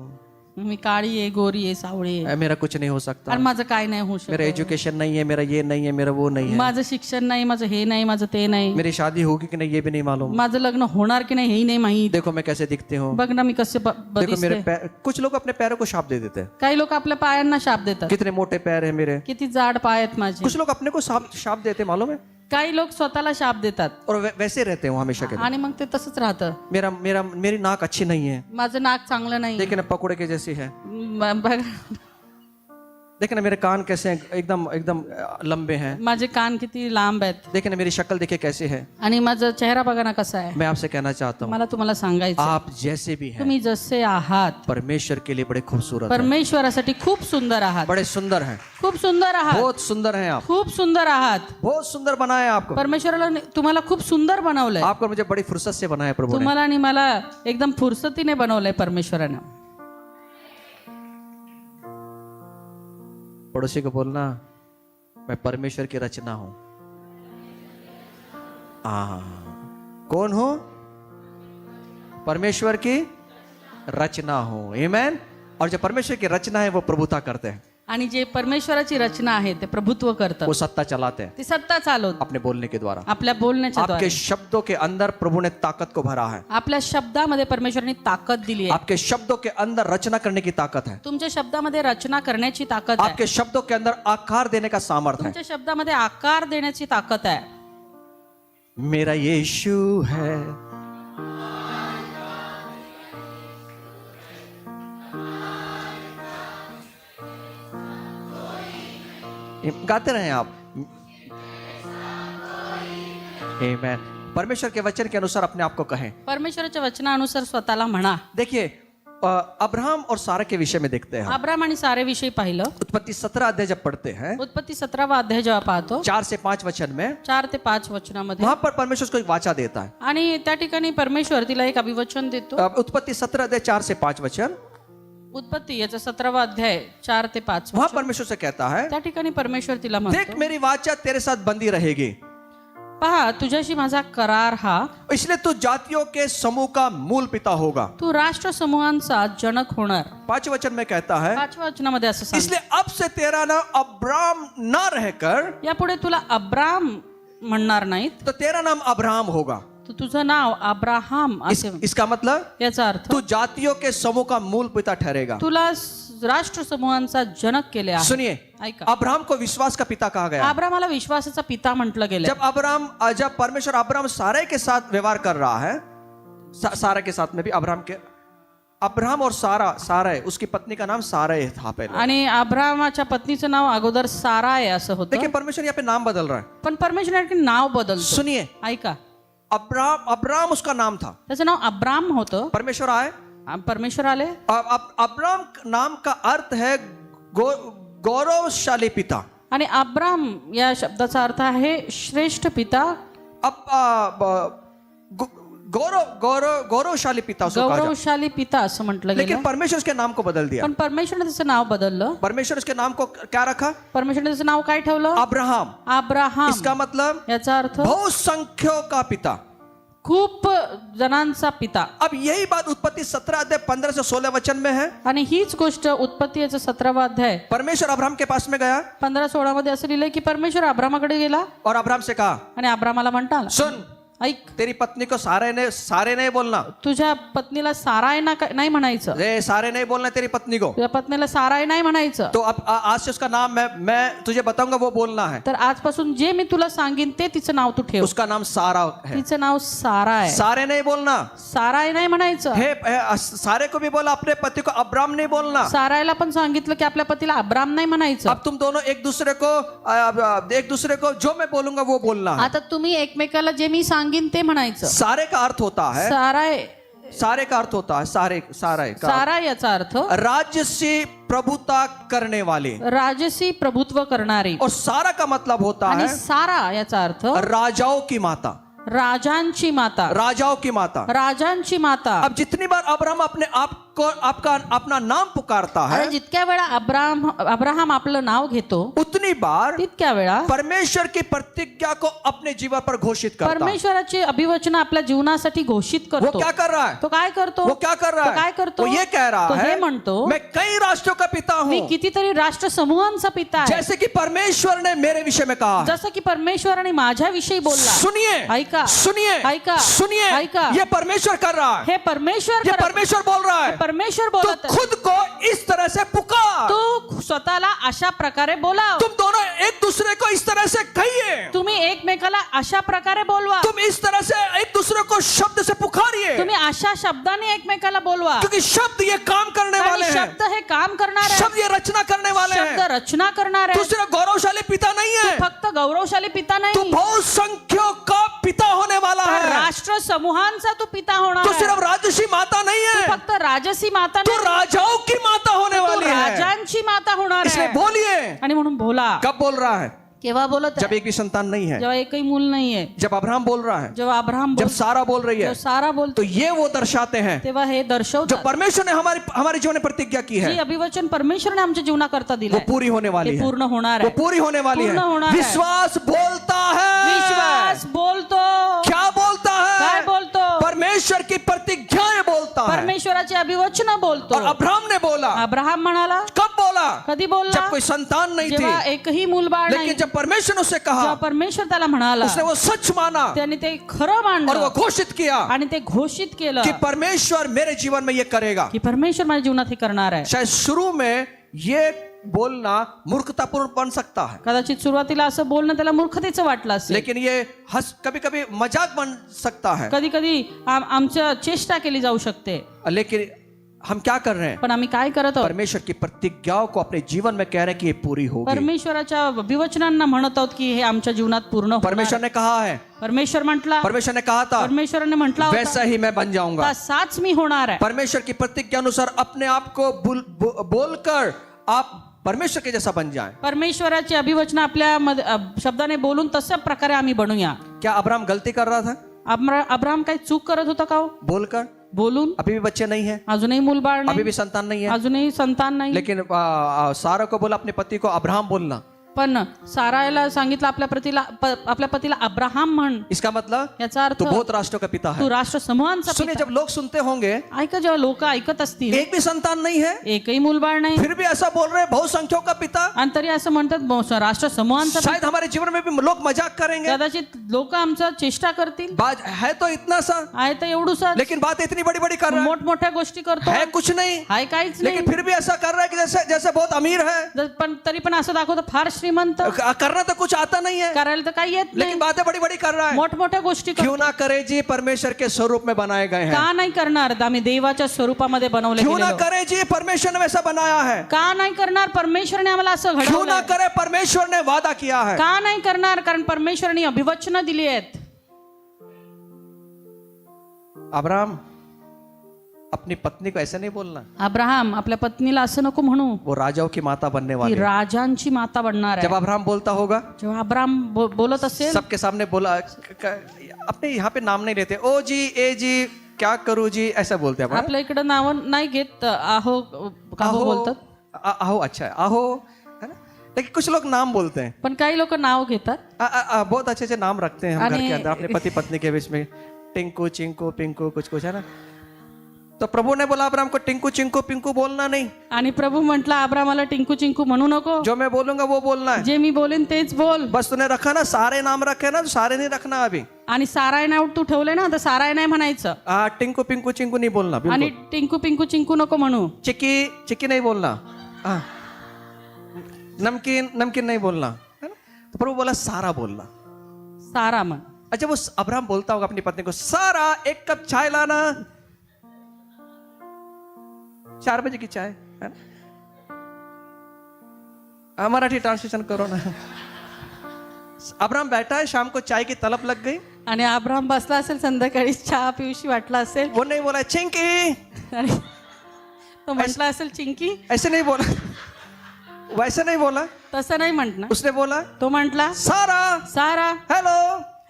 मी काळी आहे, गोरी आहे, सावळी आहे, मेरा कुछ नहीं हो सकता, आणि माझं काय नाही होऊ मेरा शकत, एजुकेशन नहीं है, मेरा ये नहीं है, मेरा वो नहीं है, माझं शिक्षण नाही, माझं हे नाही, माझं ते नाही, मेरी शादी होगी कि नहीं ये भी नहीं मालूम, माझं लग्न होणार की नाही हेही नाही माहीत, देखो मैं कैसे दिखती हूँ, बघ ना मी कसे देखो मेरे पैर, कुछ लोग अपने पैरों को शाप दे देते हैं, काही लोक आपल्या पायांना शाप देतात. कितने मोटे पैर है मेरे, किती जाड पाय आहेत माझे. कुछ लोग अपने को शाप देते मालूम है, काही लोक स्वतःला शाप देतात और वैसे रहते हैं वो हमेशा के लिए। आणि मग ते तसंच राहतं. मेरी नाक अच्छी नहीं है, माझं नाक चांगलं नाही, देखिए ना पकोड़े के जैसी है, बघा देखिए ना मेरे कान कैसे हैं, एकदम एकदम लंबे हैं, माझे कान किती लांब आहेत, देखिए ना मेरी शक्ल देखिए कैसी है। आणि माझा चेहरा बघा ना कसा आहे. मैं आपसे कहना चाहता हूँ, मला तुम्हाला सांगायचं, आप जैसे भी हैं तुम्ही जसे आहात परमेश्वर के लिए बड़े खूबसूरत हैं, परमेश्वरासाठी खूप सुंदर आहात, बड़े सुंदर हैं, खूप सुंदर आहात, बहुत सुंदर हैं आप, खूप सुंदर आहात. बहुत सुंदर बनाया है आपको, परमेश्वराला तुम्हाला खूप सुंदर बनवलंय. आपको मुझे बड़ी फुर्सत से बनाया प्रभु ने। तुम्हाला आणि मला एकदम फुरसतीने बनवलंय परमेश्वरानं. पड़ोसी को बोलना, मैं परमेश्वर की रचना हूं। कौन हूं? परमेश्वर की रचना हूं। आमीन। और जो परमेश्वर की रचना है वो प्रभुता करते हैं, आणि जे परमेश्वराची रचना आहे ते प्रभुत्व करतं, वो सत्ता चलाते हैं ती सत्ता चालवत अपने बोलने के द्वारा। आपल्या बोलण्याच्या आपके द्वारे. शब्दों के अंदर प्रभु ने ताकत को भरा है, आपल्या शब्दामध्ये परमेश्वराने ताकद दिली आहे. आपके शब्दों के अंदर रचना करने की ताकत है, तुमच्या शब्दामध्ये रचना करण्याची ताकद आहे. आपके शब्दों के अंदर आकार देने का सामर्थ्य है। तुमच्या शब्दामध्ये आकार देण्याची ताकद आहे. मेरा यीशु है, गाते रहे आप। आमीन। परमेश्वर के वचन के अनुसार अपने आप को कहें। परमेश्वराच्या वचनानुसार स्वतःला म्हणा. देखिए अब्राहम और सारा के विषय में देखते हैं। अब्राम आणि सारेविषयी पाहिलं. उत्पत्ति 17 अध्याय जब पढ़ते हैं, उत्पत्ती 17वा अध्याय जेव्हा पाहतो 4 से 5 वचन में, 4 ते 5 वचनामध्ये, वहां पर परमेश्वर को एक वाचा देता है। आणि त्या ठिकाणी परमेश्वर तिला एक अभिवचन देतो. उत्पत्ति 17 अध्याय 4 से 5 वचन, उत्पत्ती याचा 17वा अध्याय 4 ते 5 वहां परमेश्वर से कहता है, त्या ठिकाणी परमेश्वर तिला देख म्हणतो, मेरी वाचा तेरे साथ बंदी रहेगी, पहा तुझ्याशी माझा करार हा, इसलिए तू जातियों के समूह का मूल पिता होगा। तू राष्ट्र समूहांचा जनक होणार. 5 वचन में कहता है, 5व्या वचनामध्ये असं सांग, इसलिए अब से तेरा नाम अब्राम ना रहकर यापुढे तुला अब्राम म्हणणार नाहीत, तो तेरा नाम अब्राहम होगा। तर तुझं नाव अब्राहम असे. इसका मतलब याचा अर्थ तू जातियों के समूह का मूल पिता ठहरेगा। तुला राष्ट्र समूहांचा जनक केले आहे. सुनिए, ऐका, अब्राहम को विश्वास का पिता कहा गया। अब्रामाला विश्वासाचा पिता म्हटलं गेलं. जब परमेश्वर अब्राहम सारे के साथ व्यवहार कर रहा है, सारा के साथ में भी अब्राहम और सारा उसकी पत्नी का नाम सारा था पहले, आणि अब्रामाच्या पत्नीचं नाव अगोदर सारा आहे असं होतं. देखिए परमेश्वर यहाँ पे नाम बदल रहा है। पण परमेश्वर नाव बदलतो. सुनिए, ऐका, अब्राम उसका नाम था, त्याचं नाव अब्राम होतं. परमेश्वर आए, परमेश्वर आले. अब्राम नाम का अर्थ है गौरवशाली पिता, आणि अब्राम या शब्दाचा अर्थ आहे श्रेष्ठ पिता. गौरवशाली पिता, गौरवशाली पिता असं म्हटलं गेलं. लेकिन परमेश्वर उसके नाम को बदल दिया। पण परमेश्वरने त्याचं नाव बदललं. परमेश्वर उसके नाम को क्या रखा? परमेश्वरने त्याचं नाव काय ठेवलं? अब्राहम। अब्राहम. इसका मतलब याचा अर्थ बहुसंख्यों का पिता, खूप जणांचा पिता. अब यही बात उत्पत्ति 17 अध्याय 15 से 16 वचन में है। आणि हीच गोष्ट उत्पत्ती याचा 17वा अध्याय परमेश्वर अब्राहम के पास में गया 15-16 मध्ये असं लिहिलंय की परमेश्वर अब्रामाकडे गेला और अब्राहम से कहा, आणि अब्रामाला म्हणता, सुन, ऐक, तेरी पत्नी को सारे नहीं बोलना। तुझ्या पत्नीला साराय नाही म्हणायचं, रे सारे नहीं बोलना तेरी पत्नी को। तुझ्या पत्नीला साराय नाही म्हणायचं. तो अब आज से उसका नाम मैं तुझे बताऊंगा, वो बोलना है। तर आजपासून जे मी तुला सांगेन ते तिचं नाव तू ठेव. उसका नाम सारा है। तिचं नाव सारा आहे. सारे नहीं बोलना। साराय नाही म्हणायचं. सारे को भी बोला, अपने पति को अब्राम नहीं बोलना। सारायला पण सांगितलं की आपल्या पतीला अब्राम नाही म्हणायचं. अब तुम दोनों एक दूसरे को जो मैं बोलूंगा वो बोलना है। आता तुम्ही एकमेकाला जे मी सांगेन ते म्हणायचं. सारे का अर्थ होता है, सारे का अर्थ होता है, सारा याचा अर्थ राजसी प्रभुता करने वाले, राजसी प्रभुत्व करणारी. और सारा का मतलब होता आणि है सारा याचा अर्थ राजाओं की माता, राजांची माता, राजाओं की माता, राजांची माता. अब जितनी बार अब्राहम अपने आप को अपना नाम पुकारता है, आणि जितक्या वेळा अब्राहम आपलं नाव घेतो उतनी बार तितक्या वेळा परमेश्वर की प्रतिज्ञा को अपने जीवन पर घोषित करता है। परमेश्वराचे अभिवचन आपल्या जीवनासाठी घोषित वो करतो. क्या कर रहा है? तो काय करतो? वो क्या कर रहा तो है? काय करतो? वो ये कह तो रहा हे है, म्हणतो, मैं कई राष्ट्रों का पिता मी हूँ, कितीतरी राष्ट्र समूहांचा पिता आहे. जैसे कि परमेश्वर ने मेरे विषय में कहा है। जसं की परमेश्वराने माझ्याविषयी बोलला. सुनिए, ऐका, सुनिए, ऐका, सुनिए, ऐका. ये परमेश्वर कर रहा है, हे परमेश्वर ये करत- परमेश्वर बोल रहा है। परमेश्वर तो बोलत आहे. खुद को इस तरह से पुकार, तू स्वतःला अशा प्रकारे बोलाव. तुम दोनों एक दूसरे को इस तरह से कहिए, तुम्ही एकमेकाला अशा प्रकारे बोलवा. तुम इस तरह से एक दूसरे को शब्द से पुकारिए, तुम्ही अशा शब्दाने एकमेकाला बोलवा. क्योंकि शब्द ये काम करने वाले आणि हैं, शब्द हे काम करणार आहे. शब्द ये रचना करने वाले शब्द हैं। रचना करणार तू आहे. सिर्फ गौरवशाली पिता नहीं है, फक्त गौरवशाली पिता तू नाही, बहुसंख्यों का पिता होने वाला तर है। राष्ट्र समूहांचा तू पिता होणार तू आहे. सिर्फ राजसी माता नहीं तू है, फक्त राजसी माता तू नाही, राजाओं की माता होने तू वाली है। राजांची माता होणार इसलिए आहे. बोलिए, आणि म्हणून बोला. कब बोल रहा है? केव्हा बोलत जब आहे? एक भी संतान नहीं है, जेव्हा एकही मूल नाहीये, जब अब्राहम बोल रहा है, जेव्हा अब्राहम जब बोल, सारा बोल रही है, जेव्हा सारा तो बोलतो, ये वो दर्शाते हैं तेव्हा हे जो दर्शवतात परमेश्वर ने हमारे जीवन में प्रतिज्ञा की जी है, अभिवचन परमेश्वरने आमच्या जीवनाकरता वो दिलंय पूरी होने वाली ते है, पूर्ण होणार वो आहे. पूरी होने वाली पूर्ण है। होणार आहे. विश्वास बोलता है, विश्वास बोलतो. क्या बोलता काय है? बोलतो? परमेश्वर की प्रतिज्ञाएं बोलता है। परमेश्वराची अभिवचन बोलतो. और अब्राहम ने बोला, अब्राहम म्हणाला, कब बोला? कधी बोलला? जब कोई संतान नहीं जेव्हा थी, एकही मूलबाळ नाही, लेकिन जब परमेश्वर ने उसे जेव्हा कहा, परमेश्वर त्याला म्हणाला, उसने वो सच माना त्याने ते खरं और वो मानलं घोषित किया आणि ते घोषित केलं कि परमेश्वर मेरे जीवन में ये करेगा। की परमेश्वर माझ्या जीवनात हे करणार आहे. शायद शुरू में ये बोलना मूर्खतापूर्ण बन सकता है, कदाचित सुरुवातीला असं बोलणं त्याला मूर्खतेचं वाटलं असेल. लेकिन ये कभी कभी मजाक बन सकता है। कधी कधी आमच्या चेष्टा केली जाऊ शकते. लेकिन हम क्या कर रहे हैं? पण आम्ही काय करत आहोत? परमेश्वर की प्रतिज्ञाओं को अपने जीवन में कह रहे हैं कि ये पूरी होगी। परमेश्वराच्या विवचनांना म्हणत आहोत की हे आमच्या जीवनात पूर्ण होणार. परमेश्वर ने कहा है, परमेश्वर म्हटला, परमेश्वर ने कहा था, परमेश्वराने म्हटला होता, वैसा ही मैं बन जाऊंगा। तसाच मी होणार आहे. परमेश्वर की प्रतिज्ञा अनुसार अपने आप को बोलकर आप परमेश्वर के जैसा बन जाएं। परमेश्वराची अभिवचन आपल्या शब्दाने बोलून तशा प्रकारे आम्ही बनूया. क्या अब्राहम गलती कर रहा था अब्राहम काही चूक करत होता का हो? बोलकर? बोलून अभी भी बच्चे नहीं है, अजूनही मूलबाळ अभी नाही, भी संतान नहीं है, अजूनही संतान नाही. लेकिन सारा को बोला अपने पति को अब्राहम बोलना। पण सारायला सांगितलं आपल्या पतीला अब्राहम म्हण. इसका मतलब याचा अर्थ तो बहुत राष्ट्रों का पिता तू है। राष्ट्र समूहांचा सुनिए, पिता. जब लोग सुनते होंगे ऐका, जेव्हा लोक ऐकत असतील, एक भी संतान नहीं है, एकही मूलबाळ नाही, फिर भी ऐसा बोल रहे हैं बहुसंख्यों का पिता, आणि तरी असं म्हणतात राष्ट्र समूहांचा पिता. शायद हमारे जीवन में भी लोग मजाक करेंगे। कदाचित लोक आमचा चेष्टा करतील. बात है तो इतना सा, आहे तर एवढूसा, लेकिन बात इतनी बड़ी बड़ी कर रहा है, मोठमोठ्या गोष्टी करतो, है कुछ नहीं, आहे काहीच नाही. लेकिन फिर भी ऐसा कर रहा है कि जैसे जैसे बहुत अमीर है, पण तरी पण असं दाखवतो फार श्रीमंत, करना तो कुछ आता नहीं है, करायला तर काही येत नाही, लेकिन बातें बड़ी बड़ी कर रहा है। मोठमोठ्या गोष्टी क्यों ना करे जी, परमेश्वर के स्वरूप में बनाए गए हैं। का नाही करणार? आम्ही देवाच्या स्वरूपामध्ये बनवले क्यों ना गेलेलो. करे जी, परमेश्वर ने वैसा बनाया है। का नाही करणार? परमेश्वरने आम्हाला असं क्यों ना घडवलं. करे, परमेश्वर ने वादा किया है। का नाही करणार? कारण परमेश्वरने अभिवचन दिली आहेत. अब्राहम, अपनी पत्नी को ऐसे नहीं बोलना, अब्राहम, आपल्या पत्नीला असं नको म्हणू, वो राजाओं की माता बनने ती वाली है। राजांची माता बनणार जब आहे. अब्राहम बोलता होगा, जेव्हा अब्राहम बोलत असेल, सबके सामने बोला, अपने यहाँ पे नाम नहीं लेते, ओ जी, ए जी, क्या करूँ जी, ऐसा बोलते हैं। आपल्या इकडे नाव नाही घेत, आहो काहो बोलतात. आहो, अच्छा है, आहो, है ना, लेकिन कुछ लोग नाम बोलते हैं। पण काही लोक नाव घेतात. बहुत अच्छे अच्छे नाम रखते हैं हम घर आणि- के अंदर अपने पति पत्नी के बीच में, टिंकू, चिंकू, पिंकू, कुछ कुछ, है ना। तो प्रभु ने बोला अब्राहम को टिंकू चिंकू पिंकू बोलना नहीं, आणि प्रभू म्हटला अब्रामाला टिंकू चिंकू म्हणू नको, जो मैं बोलूंगा वो बोलना है. जे मी बोलेन तेच बोल. बस तूने रखा ना, सारे नाम रखे ना, तो सारे नहीं रखना अभी. आणि साराय नाव तू ठेवले ना, तर साराय नाही म्हणायचं टिंकू पिंकू चिंकू नहीं बोलना. आणि टिंकू पिंकू चिंकू नको म्हणू. चिक्की चिक्की नहीं बोलना. नमकीन नमकीन नहीं बोलना, है ना. तो प्रभु बोला सारा बोलना. सारा म्हण. अच्छा, वो अब्राहम बोलता होगा अपनी पत्नी को, सारा 1 कप चाय लाना, 4 बजे की चाय, है ना. मराठी ट्रांसलेशन करो ना. अब्राहम बैठा है, शाम को चाय की तलब लग गई. आणि अब्राम बसला असेल, संध्याकाळी चहा पिऊशी वाटला असेल वो नहीं बोला चिंकी, आणि तो म्हटला असेल चिंकी, ऐसे नहीं बोला, वैसे नहीं बोला. तसं नाही म्हटलं. उसने बोला तो म्हटला सारा सारा हेलो,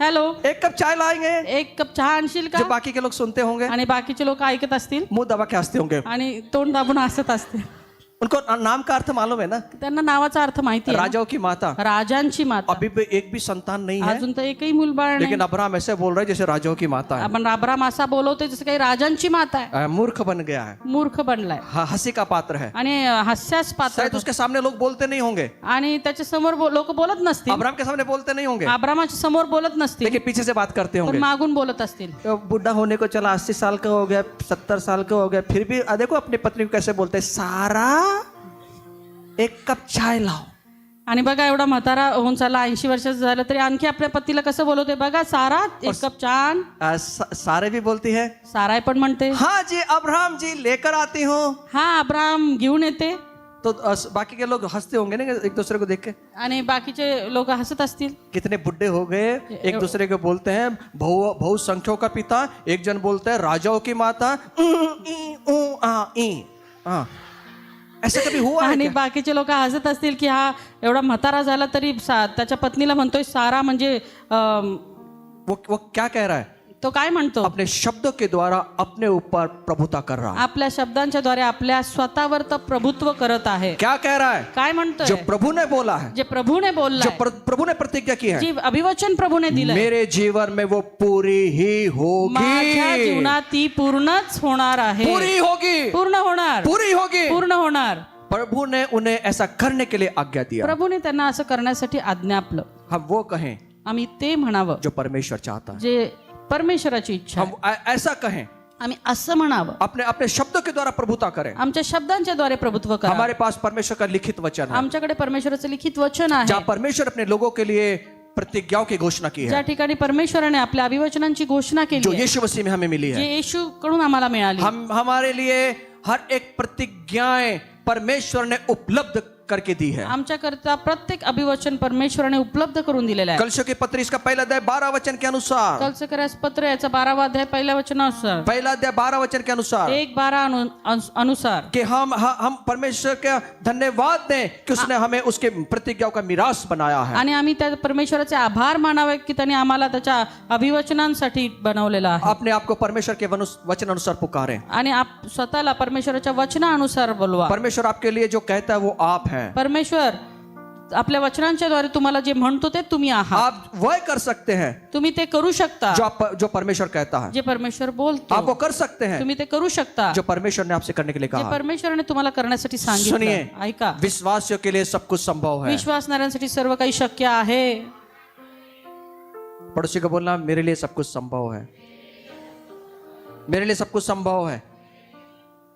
हॅलो, 1 कप चाय लाएंगे. 1 कप चहा आणशील जो का. बाकी के लोग सुनते होंगे, आणि बाकीचे लोक ऐकत असतील मुंह दबा के हंसते होंगे. आणि तोंड दाबून हसत असतील. उनको नाम का अर्थ मालूम है ना, त्यांना नावाचा अर्थ माहिती आहे. राजाओं की माता. राजांची माता. अभी भी एक भी संतान नहीं है, अजून तर एकही मुलबाळ नाही. लेकिन अब्राहम ऐसे बोल रहे जैसे राजाओं की माता है. आपण अब्राम असा बोलवतोय जसं काही राजांची माता आहे. मूर्ख बन गया है, मूर्ख बनलाय हंसी का पात्र है. आणि हास्यास पात्र. शायद उसके सामने लोग बोलते नहीं होंगे, आणि त्याच्या समोर लोक बोलत नसतील. अब्राहम के सामने बोलते नहीं होंगे, अब्रामाच्या समोर बोलत नसतील, लेकिन पीछे से बात करते पण होंगे. मागून बोलत असतील. तो बुढ़ा होने को चला, 80 साल का हो गया, 70 साल का हो गया, फिर भी देखो अपनी पत्नी को कैसे बोलते हैं, सारा 1 कप चाय लाओ. आणि बघा एवढा म्हातारा होऊन चालला, 80 वर्षाचा झालं तरी आणखी आपल्या पतीला कसं बोलवते बघा, सारा 1 कप चहा. सारे भी बोलती है, साराय पण म्हणते हाँ जी अब्राहम जी लेकर आती हूँ. हा अब्राम घेऊन येते. तो बाकी के लोग हंसते होंगे ना एक दूसरे को देख के. आणि बाकीचे लोक हसत असतील. कितने बुढ़े हो गए, एक दूसरे को बोलते हैं बहु संख्यों का पिता, एक जन बोलते हैं राजाओं की माता. ऐसा कभी हुआ है आणि क्या? बाकीचे लोक हसत असतील की हा एवढा म्हातारा झाला तरी त्याच्या पत्नीला म्हणतोय सारा, म्हणजे वो क्या कह रहा है, तो काय म्हणतो, अपने शब्दों के द्वारा अपने ऊपर प्रभुता कर रहा है. आपल्या शब्दांच्या द्वारे आपल्या स्वतःवर तर प्रभुत्व करत आहे. क्या कह रहा है, काय जो म्हणतोय, प्रभु ने बोला है, जे प्रभूने जो बोललाय, प्रभु ने प्रतिज्ञा की है, जी अभिवचन प्रभूने दिलं, मेरे जीवन में वो पूरी ही माझ्या होगी. जीवनात ती पूर्णच होणार आहे. पूरी होगी, पूर्ण होणार, पूरी होगी. पूर्ण होणार. प्रभु ने उन्हें ऐसा करने के लिए आज्ञा दिया. प्रभूने त्यांना असं करण्यासाठी आज्ञापलं. हम वो कहें आम्ही ते म्हणावं जो परमेश्वर चाहता है. जे परमेश्वराची इच्छा आहे. हम ऐसा कहें, आम्ही असं म्हणावं, अपने अपने शब्दों के द्वारा प्रभुता करें. आमच्या शब्दांच्या द्वारे प्रभुत्व करा. हमारे पास परमेश्वर का लिखित वचन है, आमच्याकडे परमेश्वराचं लिखित वचन आहे, जहाँ परमेश्वर अपने लोगों के लिए प्रतिज्ञाओं की घोषणा की ज्या है, ठिकाणी परमेश्वराने आपल्या अभिवचनांची घोषणा जो केली आहे, यीशु मसीह में हमें मिली जे है. येशू कडून आम्हाला मिळाली. हमारे लिए हर एक प्रतिज्ञाएं परमेश्वर ने उपलब्ध करके दी है. आमच्याकरता प्रत्येक अभिवचन परमेश्वराने उपलब्ध करून दिलेलं आहे. कलशों की पत्री इसका पहला अध्याय 12 वचन के अनुसार, कलशकरास पत्र याचा 12वा अध्याय पहिल्या वचनानुसार, पहला अध्याय 12 वचन के अनुसार 1:12 अनुसार कि हम परमेश्वर का धन्यवाद दें कि उसने हमें उसके प्रतिज्ञाओं का मिरास बनाया है. आणि आम्ही त्या परमेश्वराचे आभार मानावे की त्याने आम्हाला त्याच्या अभिवचनांसाठी बनवलेलं आहे. अपने आप को परमेश्वर के वचन अनुसार पुकारें. आणि स्वतःला परमेश्वराच्या वचनानुसार बोलवा. परमेश्वर आपके लिए जो कहता है वो आप हैं. परमेश्वर आपल्या वचनांच्या द्वारे तुम्हाला जे म्हणतो ते तुम्ही आहात. आप वह कर सकते हैं तुम्ही ते करू शकता जो परमेश्वर कहता है. जे परमेश्वर बोलतो. आप वो कर सकते हैं तुम्ही ते करू शकता जो परमेश्वर ने आपसे करने के लिए जे कहा. परमेश्वराने तुम्हाला करण्यासाठी सुनिए, सांगितलं. ऐका, विश्वासियों के लिए सब कुछ संभव है. विश्वासणाऱ्यांसाठी सर्व काही शक्य आहे. पड़ोसी को बोलना, मेरे लिए सब कुछ संभव है, मेरे लिए सब कुछ संभव है.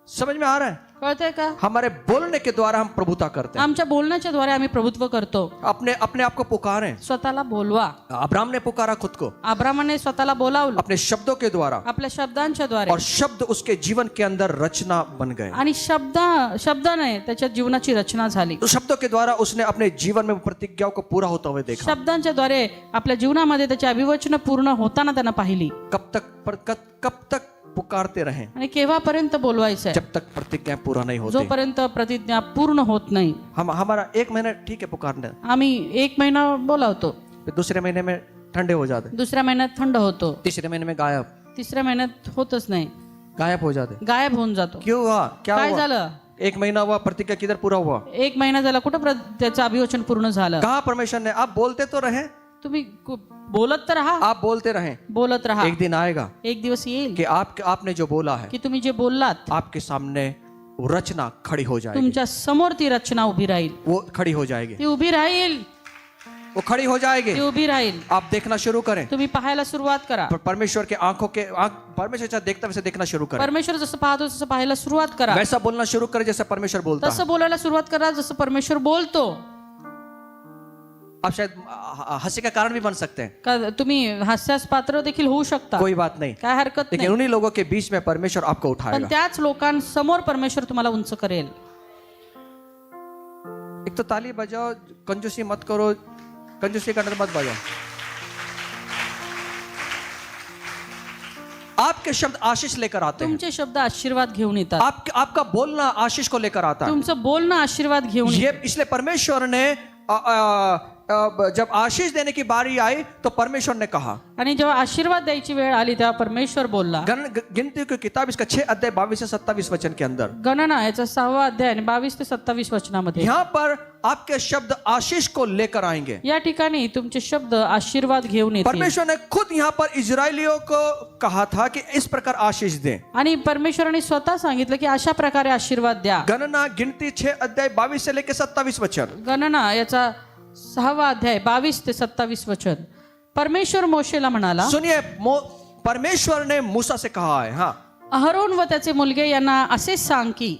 समझ में आ रहा है? कळतंय का? हमारे बोलने के द्वारा हम प्रभुता करते हैं. आमच्या बोलण्याच्या द्वारे आम्ही प्रभुत्व करतो. अपने आप को पुकारें. स्वतःला बोलवा. अब्राहम ने पुकारा खुद को अब्रामाने स्वतःला बोलावलं अपने शब्दों के द्वारा, आपल्या शब्दांच्या द्वारे, और शब्द उसके जीवन के अंदर रचना बन गए. आणि शब्दाने त्याच्या जीवनाची रचना झाली. तो शब्दों के द्वारा उसने अपने जीवन में प्रतिज्ञाओं को पूरा होता हुए देखा. शब्दांच्या द्वारे आपल्या जीवनामध्ये त्याची अभिवचन पूर्ण होताना त्यांना पाहिली. कब तक पुकारते रहे, आणि केव्हापर्यंत बोलवायचंय, जब तक प्रतिज्ञा पूरा नहीं होती. जोपर्यंत प्रतिज्ञा पूर्ण होत नाही. हमारा 1 महीना ठीक है पुकारने, आम्ही 1 महिना बोलावतो, फिर दूसरे महीने में ठंडे हो जाते, दुसऱ्या महिन्यात थंड होतो, तीसरे महीने में गायब, तिसऱ्या महिन्यात होतच नाही, गायब हो जाते. गायब होऊन जातो. क्यों हुआ, क्या काय हुआ? झालं? 1 महीना हुआ, प्रतिज्ञा किधर पूरा हुआ? 1 महिना झाला, कुठं त्याचं अभिवचन पूर्ण झालं? कहा परमेश्वर ने, आप बोलते तो रहे, तुम्ही बोलत तर राहा, आप बोलते रहें, बोलत राहा. एक दिन आएगा एक दिवस येईल कि आपने जो बोला है की तुम्ही जे बोललात आपके सामने वो रचना खड़ी हो जाएगी, तुमच्या समोर ती रचना उभी राहील. वो खड़ी हो जाएगी, ती उभी राहील, वो खड़ी हो जाएगी. ती उभी राहील. आप देखना शुरू करें, तुम्ही पाहायला सुरुवात करा. परमेश्वर के परमेश्वर जैसा देखता वैसे देखना शुरू करें, परमेश्वर जसं पाहतो तसं पाहायला सुरुवात करा. वैसा बोलना शुरू करें जैसा परमेश्वर बोलता है. तसं बोलायला सुरुवात करा जसं परमेश्वर बोलतो. आप शायद हंसी का कारण भी बन सकते हैं, का तुम्ही हास्यास पात्र देखील होऊ शकता, कोई बात नहीं, काय हरकत लेकिन नाही. उन्हीं लोगों के बीच में परमेश्वर आपको पण उठाएगा. त्याच लोकांसमोर परमेश्वर तुम्हाला उंच करेल. एक तो ताली बजाओ, कंजूसी मत करो, कंजूसी करने मत बजाओ. आपके शब्द आशीष लेकर आते हैं, तुमचे शब्द आशीर्वाद घेऊन येतात. आपका बोलना आशीष को लेकर आता है. तुमचं बोलणं आशीर्वाद घेऊन येतं. ये इसलिए परमेश्वर ने जब आशीष देने की बारी आई तो परमेश्वर ने कहा, आणि जेव्हा आशीर्वाद द्यायची वेळ आली तेव्हा परमेश्वर बोलला. गिनती की किताब इसका 6 अध्याय 22 से 27 वचन के अंदर, गणना याचा 6वा अध्याय आणि 22 ते 27 वचनामध्ये यहाँ पर आपके शब्द आशीष को लेकर आएंगे. या ठिकाणी तुमचे शब्द आशीर्वाद घेऊन येतील. परमेश्वर ने खुद यहाँ पर इजरायलियों को कहा था कि इस प्रकार आशीष दे. आणि परमेश्वराने स्वतः सांगितलं की अशा प्रकारे आशीर्वाद द्या. गणना गिनती 6 अध्याय 22 से लेकर 27 वचन. गणना याचा 6वा अध्याय 22 ते 27 वचन. परमेश्वर मोशेला म्हणाला, सुनिए, परमेश्वर ने मूसा से कहा है, हाँ, अहरोन व त्याचे मुलगे यांना असेच सांग की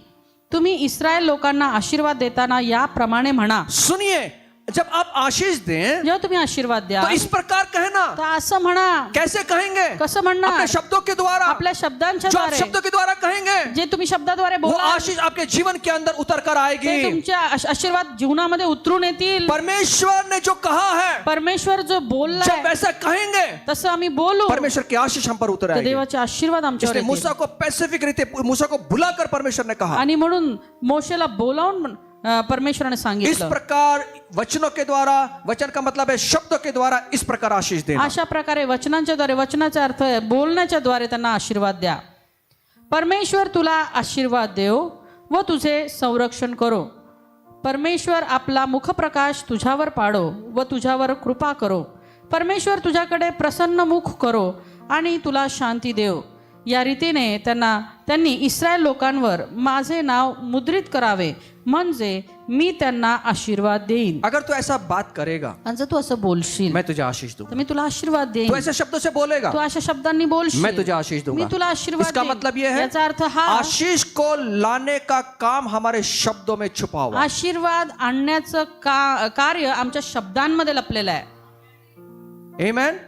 तुम्ही इस्रायल लोकांना आशीर्वाद देताना याप्रमाणे म्हणा. सुनिए, जब आप आशीष दें जेव्हा तुम्ही आशीर्वाद द्या तो इस प्रकार कहना. तर असं म्हणा. कैसे कहेंगे? कसं म्हणणार? अपने शब्दों के द्वारा. आपल्या शब्दांच्या जो आप द्वारे, शब्दों के द्वारा कहेंगे जे तुम्ही शब्दाद्वारे वो बोला आशीष आपके जीवन के अंदर उतर कर ते आएगी. तुमच्या आशीर्वाद जीवनामध्ये उतरून येतील. परमेश्वर ने जो कहा है, परमेश्वर जो बोललाय जब वैसा कहेंगे तसं आम्ही बोलू परमेश्वर की आशीष हम पर उतर तर आएगी. देवाचे आशीर्वाद आमच्यावर इसलिए मूसा येतील. को पैसिफिक रीते मूसा को बुलाकर परमेश्वर ने कहा, आणि म्हणून मोशेला बोलावून परमेश्वराने इस सांगितलं प्रकार वचनों के द्वारा, वचन का मतलब है शब्दों के द्वारा इस प्रकार आशीष देना. अशा प्रकारे वचनांच्या द्वारे, वचनाचा अर्थ आहे बोलण्याच्या द्वारे त्यांना आशीर्वाद द्या. परमेश्वर तुला आशीर्वाद देव व तुझे संरक्षण करो. परमेश्वर आपला मुखप्रकाश तुझ्यावर पाडो व तुझ्यावर कृपा करो. परमेश्वर तुझ्याकडे प्रसन्न मुख करो आणि तुला शांती देव. या रीतीने त्यांनी इस्रायल लोकांवर माझे नाव मुद्रित करावे, म्हणजे मी त्यांना आशीर्वाद देईन. अगर तू ऐसा बात करेगा, आणि जर तू असं बोलशील मैं तुझे आशीष दूंगा. तर मी तुला आशीर्वाद देईन. तू ऐसे शब्दों से बोलेगा, तू अशा शब्दांनी बोलशील, मैं तुझे आशीष दूंगा. मी तुला आशीर्वाद इसका देईन. मतलब यह है, याचा अर्थ हा, आशीष को लाने का काम हमारे शब्दों में छुपा हुआ है. आशीर्वाद आणण्याचं कार्य आमच्या शब्दांमध्ये लपलेलं आहे. आमेन.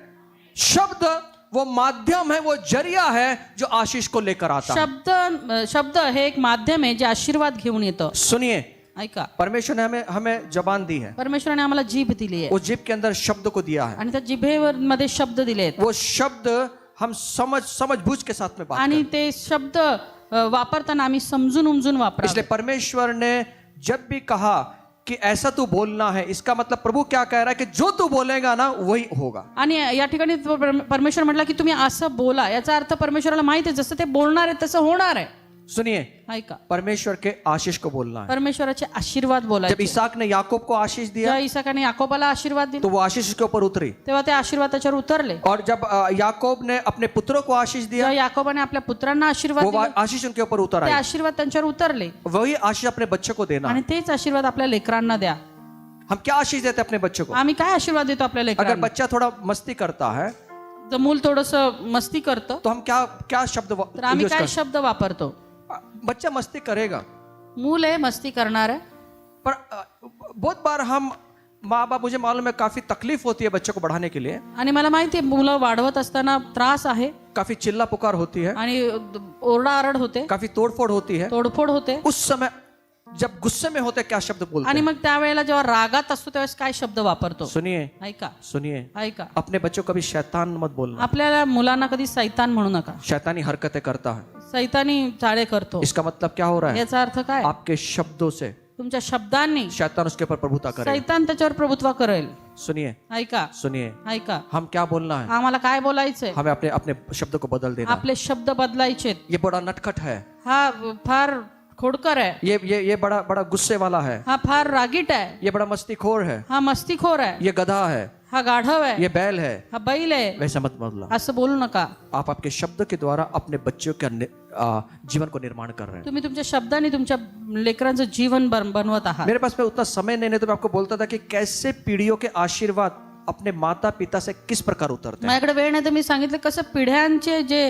शब्द वो माध्यम है, वो जरिया है जो आशीष को लेकर आता है. शब्द हे एक माध्यम आहे जे आशीर्वाद घेऊन येतं. सुनिए, ऐका, परमेश्वर ने हमें जबान दी है, परमेश्वराने आम्हाला जीभ दिली आहे उस जीभ के अंदर शब्द को दिया है. आणि त्या जिभेवर मध्ये शब्द दिले आहेत वो शब्द हम समझबूझ के साथ में बात आणि करें. ते शब्द वापरताना आम्ही समजून उमजून वापरावे. इसलिए परमेश्वर ने जब भी कहा कि ऐसा तू बोलना है, इसका मतलब प्रभु क्या कह रहा है कि जो तू बोलेगा ना वही होगा. आणि या ठिकाणी परमेश्वर म्हटला की तुम्ही असं बोला. याचा अर्थ परमेश्वराला माहिती आहे जसं ते बोलणार आहे तसं होणार आहे. सुनिए, ऐका, परमेश्वर के आशीष को बोलना है. परमेश्वराचे आशीर्वाद जब बोलायचे. इसहाक ने याकूब को आशीष दिया जेव्हा इसाकाने याकोबाला आशीर्वाद दिला तो वो आशीष उसके ऊपर उतरी. तेव्हा ते आशीर्वाद त्याच्यावर उतरले. और जब याकूब ने अपने पुत्रों को आशीष दिया, जेव्हा याकोबाने आपल्या पुत्रांना आशीर्वाद वो दिले आशीष उनके ऊपर उतर ते आई. आशीर्वाद त्यांच्यावर उतरले. वही आशीष अपने बच्चे को देना आणि है. तेच आशीर्वाद आपल्या लेकरांना द्या. हम क्या आशीष देते हैं अपने बच्चे को? आम्ही काय आशीर्वाद देतो आपल्या अगर लेकरांना? बच्चा थोड़ा मस्ती करता है जर मूल थोडस मस्ती करतं तो हम क्या क्या शब्द तर आम्ही यूज काय करते शब्द वापरतो? हैं? बच्चा मस्ती करेगा, मूल आहे, मस्ती करणार आहे. पर बहुत बार हम माँ बाप, मुझे मालूम है काफी तकलीफ होती है बच्चे को बढ़ाने के लिए, आणि मला माहिती आहे मुलं वाढवत असताना त्रास आहे काफी चिल्ला पुकार होती है, आणि ओरडाआरड होते, काफी तोड़फोड़ होती है. तोडफोड होते. उस समय जब गुस्से में होते क्या शब्द बोलते आणि हैं? मग त्यावेळेला जेव्हा रागात असतो त्यावेळेस काय शब्द वापरतो? सुनिए, ऐका, सुनिए, ऐका, अपने बच्चों को कभी शैतान मत बोलना. आपल्याला मुलांना कधी सैतान म्हणू नका. शैतानी हरकतें करता है. सैतानी चाळे करतो. इसका मतलब क्या हो रहा है? याचा अर्थ काय? आपके शब्दों से तुमच्या शब्दांनी शैतान उसके ऊपर प्रभुता करे. सैतान त्याच्यावर प्रभुत्व करेल. सुनिए, ऐका, सुनिए, ऐका, हम क्या बोलना है? आम्हाला काय बोलायचंय? हमें अपने अपने शब्द को बदल देना. आपले शब्द बदलायचे. ये बड़ा नटखट है, हा फार खोडकर आहे, ये बड़ा बड़ा गुस्से वाला है, हा फार रागीट आहे, ये बड़ा मस्तीखोर है, हा मस्तीखोर आहे, ये गधा है, हा गाढव आहे, ये बैल है, हा बैल आहे, वैसा मत बोलना। असं बोलू नका. आप आपके शब्द के द्वारा अपने बच्चों के जीवन को निर्माण कर रहे हैं। तुम्ही तुमच्या शब्दाने तुमच्या लेकरांचं जीवन बनवत आहात. मेरे पास में उतना समय नहीं तो मैं आपको बोलता था कि कैसे पीढ़ियों के आशीर्वाद अपने माता पिता से किस प्रकार उतरते हैं। माझ्याकडे वेळ नाही तर मी सांगितलं कसं पिढ्यांचे जे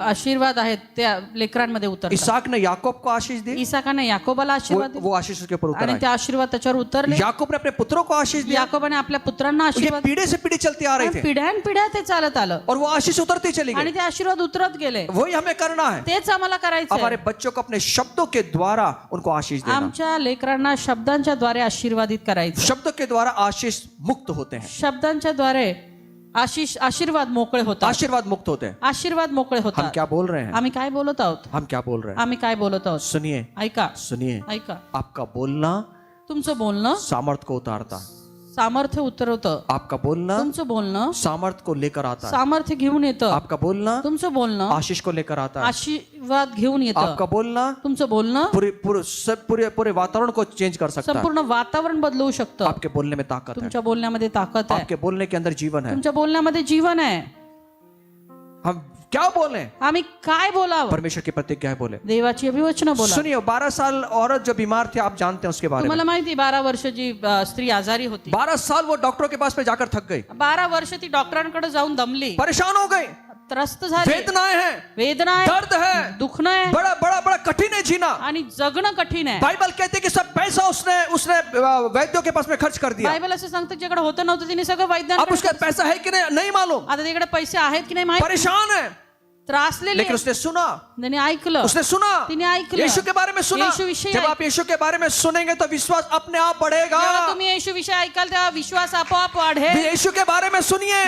आशीर्वाद आहेत त्या लेकरांमध्ये उतरतात. इसहाक ने याकूब को आशीष दी, इसाकाने याकोबाला आशीर्वाद दिला वो आशीष उसके ऊपर उतर आणि आई। ते आशीर्वाद त्याच्यावर उतरले. याकूब ने अपने पुत्रों को आशीष दिया, याकोबाने आपल्या पुत्रांना ये आशीर्वाद पीढ़ी से पीढ़ी चलती आ रही थी पिढ्यानपिढ्या ते चालत आलं और वो आशीष उतरती चली आणि गई। ते आशीर्वाद उतरत गेले. वही हमें करना है, तेच आम्हाला करायचं हमारे बच्चों को अपने शब्दों के द्वारा उनको आशीष देना। आमच्या लेकरांना शब्दांच्या द्वारे आशीर्वादित करायचं. शब्द के द्वारा आशीष मुक्त होते हैं, शब्दांच्या द्वारे आशीर्वाद मोकळे होतात. आशीर्वाद मुक्त होते हैं। आशीर्वाद मोकळे हम होतात. क्या बोल रहे हैं, आम्ही काय बोलत आहोत, हम क्या बोल रहे हैं, आम्ही काय बोलत आहोत, सुनिए ऐका सुनिए। ऐका. आपका बोलना तुमचं बोलणं सामर्थ को उतारता, सामर्थ्य उतरवतं. आपका बोलना तुमचं बोलणं सामर्थ को लेकर आता है, सामर्थ्य घेऊन येतं. आपका बोलना तुमचं बोलणं आशीष को लेकर आता है, आशीर्वाद घेऊन येतं. आपका बोलना तुमचं बोलणं पूरे वातावरण को चेंज कर सकता है। संपूर्ण वातावरण बदलवू शकतं. आपके बोलने में ताकत है, तुमच्या बोलण्यामध्ये ताकद आहे, आपके बोलने के अंदर जीवन है। तुमच्या बोलण्यामध्ये जीवन आहे. हम क्या बोले, आम्ही काय बोलावं, परमेश्वर की प्रतिज्ञा बोले। देवाची अभिवचनं बोला. सुनिए, 12 साल औरत जो बीमार थी, आप जानते हैं उसके बारे में। तुम्हाला माहिती 12 वर्षाची स्त्री आजारी होती. 12 साल वो डॉक्टरों के पास में जाकर थक गई, 12 वर्ष ती डॉक्टरांकडे जाऊन दमली, परेशान हो गई, त्रस्त झाली, वेदनाएं हैं, वेदना आहे, दर्द है, दुखणं आहे बड़ा बड़ा बड़ा कठिन है जीना। आणि जगणं कठीण आहे. बाइबल कहते हैं कि सब पैसा उसने उसने वैद्यों के पास में खर्च कर दिया। बायबल असं सांगतं ज्याकडे होतं नव्हतं तिने सगळं अब वैज्ञानिक. उसके पैसा है कि नहीं मालूम, आता तिकडे पैसे आहेत की नाही माहिती, परेशान है, त्रासलेली लेकिन उसने सुना, त्याने ऐकलं, उसने सुना, तिने ऐकलं, यीशु के बारे में सुना। येशू विषयी जब आप यीशु के बारे में सुनेंगे तो विश्वास अपने आप बढ़ेगा। जेव्हा तुम्ही येशू विषय ऐकाल तेव्हा विश्वास आपोआप वाढेल. यीशु के बारे में सुनिए,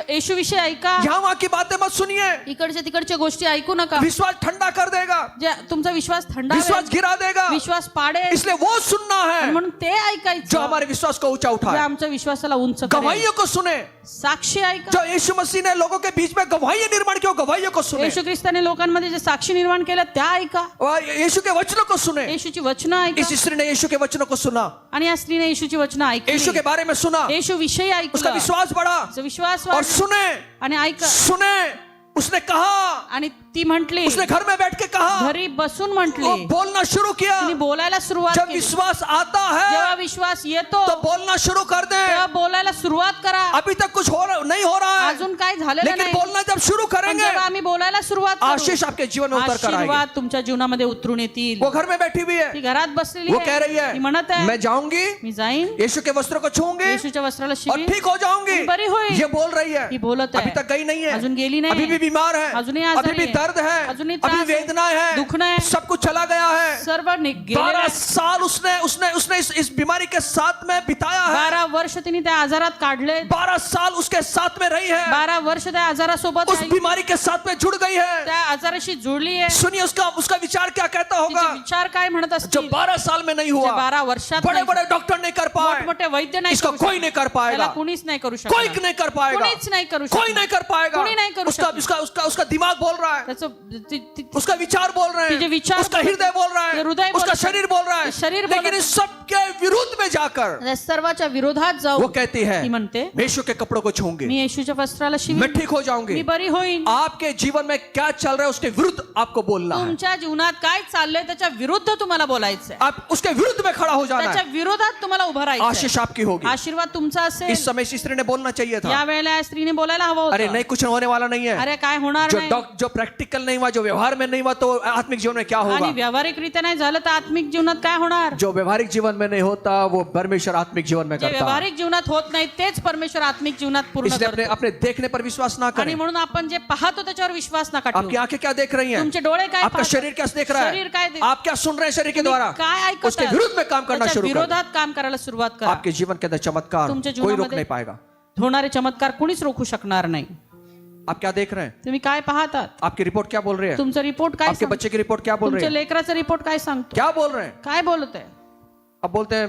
येशू विषय ऐका, यहाँ वहाँ की बातें मत सुनिए, इकडच्या तिकडच्या गोष्टी ऐकू नका. विश्वास ठंडा कर देगा, जे तुमचा विश्वास थंडा विश्वास गिरा देगा। विश्वास पाडेल. इसलिए वो सुनना आणि है म्हणून ते जो ऐकायचं हमारे विश्वास को ऊंचा जे उठाए, आमच्या विश्वासाला उंच करेल. गवाहियों को सुने, साक्षी ऐका. जो यीशु मसीह ने लोगों के बीच में गवाही निर्माण की, गवाहियों को सुने, येशू ख्रिस्ताने लोकांमध्ये जे साक्षी निर्माण केलं त्या ऐका. और यीशु के वचनों को सुने। येशूची वचनं ऐका. इस स्त्री ने यीशु के वचनों को सुना, आणि या स्त्रीने येशूची वचनं यीशु ऐकली, के बारे में सुना, येशू विषयी उसका ऐकलं, विश्वास बढ़ा तिचा विश्वास और वाढला सुने आणि ऐका. सुने उसने कहा, आणि ती म्हटली, उसने घर में बैठ के कहा, घरी बसून म्हटली, वो बोलना शुरू किया। तिने बोलायला सुरुवात जब केली. विश्वास आता है जेव्हा विश्वास येतो तो बोलना शुरू कर दे। तेव्हा बोलायला सुरुवात करा. अभी तक कुछ नहीं हो रहा है, अजून काय झालेलं लेकिन नाही, बोलना जब शुरू पण करेंगे जेव्हा आम्ही बोलायला सुरुवात करू, आशीष आपके जीवन में उतर कर आएगी। आशीर्वाद तुमच्या जीवनामध्ये उतरून येतील. वो घर में बैठी हुई है, ती घरात बसलेली वो कह रही आहे, ती म्हणत है, आहे, मैं जाऊंगी, मी जाईन, यीशु के वस्त्रों को छूऊंगी येशूच्या वस्त्राला और शिवीन, ठीक हो जाऊंगी। मी बरी होईल. ये बोल रही है, ती बोलत अभी आहे, तक गई नहीं है, अजून गेली नाही, अभी भी बीमार है, अजूनही अभी आजारी भी आहे, दर्द है, अजूनही अभी त्रास आहे, वेदनाएं है, दुखणं आहे, सब कुछ चला गया है। सर्व गेलेलं 12 आहे. साल उसने उसने उसने इस बीमारी के साथ में बिताया है, 12 वर्ष तिने त्या आजारात काढले, 12 साल उसके साथ में रही है, 12 वर्ष त्या आजारासोबत उस राहिली, बीमारी के साथ में जुड़ गई है। त्या आजाराशी जुळली आहे. सुनिए उसका उसका विचार क्या कहता तिचे होगा, विचार काय म्हणत जो असतील, 12 साल में नहीं जे हुआ, 12 वर्षात बड़े नाही, बड़े डॉक्टर नहीं कर पाए, मोठमोठे वैद्य नाही इसको करू कोई शकत. नहीं कर पाएगा, त्याला कुणीच नाही करू कोई शकत, नहीं कर पाएगा, कुणीच नाही करू कोई शकत, नहीं कर पाएगा। कोणी नहीं करू उसका शकत. उसका उसका उसका दिमाग बोल रहा है, त्याचं उसका विचार बोल रहे तिचे हैं, विचार उसका बोल- हृदय बोल रहा ते है, हृदय उसका बोलत- शरीर बोल रहा है, शरीर लेकिन बोलत- इस सब के विरुद्ध में जाकर त्या सर्वाच्या विरोधात वो जाऊ कहती है, ती म्हणते, मैं यीशु के कपड़ों को छूऊंगी, मी येशूच्या वस्त्राला मैं शिवीन, ठीक हो जाऊंगी। मी बरी होईन. आपके जीवन में क्या चल रहा है उसके विरुद्ध आपको बोलना है, तुमच्या जीवनात काय चाललंय त्याच्या विरुद्ध तुम्हाला बोलायचंय, आप उसके विरुद्ध में खड़ा हो जाना त्याच्या है, विरोधात तुम्हाला उभं राहायचं. आशीष आपकी होगी। आशीर्वाद तुमचा असेल. इस समय इस स्त्री ने बोलना चाहिए था, या वेळेला या स्त्रीने बोलायला हवं अरे होतं, नहीं कुछ होने वाला नहीं है, अरे काय होणार नाही, जो प्रैक्टिकल नहीं हुआ, जो व्यवहार में नहीं हुआ, तो आत्मिक जीवन में क्या आणि होगा। व्यावहारिक रीत्या नाही झालं तर आत्मिक जीवनात काय होणार. जो व्यवहारिक जीवन में नहीं होता वो परमेश्वर आत्मिक जीवन में जे करता है। व्यावहारिक जीवनात होत नाही तेच परमेश्वर आत्मिक जीवनात पूर्ण इसलिए अपने करतो. अपने देखने पर विश्वास ना आणि करें। म्हणून आपण जे पाहतो त्याच्यावर विश्वास नका आपकी ठेवू. आंखें क्या देख रही हैं, तुमचे डोळे काय आपका पाहतात? शरीर क्या देख रहा शरीर काय है, देख- आप क्या सुन रहे हैं शरीर के द्वारा, काय ऐकत उसके आहात? विरुद्ध में काम करना त्याच्या शुरू कर। विरोधात काम करायला सुरुवात करा. आपके जीवन के अंदर चमत्कार तुमच्या कोई रोक जीवनामध्ये नहीं पाएगा। होणारे चमत्कार कुणीच रोखू शकणार नाही. आप क्या देख रहे हैं, तुम्ही काय पाहतात, आपकी रिपोर्ट क्या बोल रही है, तुमचा रिपोर्ट काय आपके सांगतो? बच्चे की रिपोर्ट क्या बोल रही तुमच्या है, लेकराचा रिपोर्ट काय सांगतो, क्या बोल रहे हैं। काय बोलत आहे. अब बोलते हैं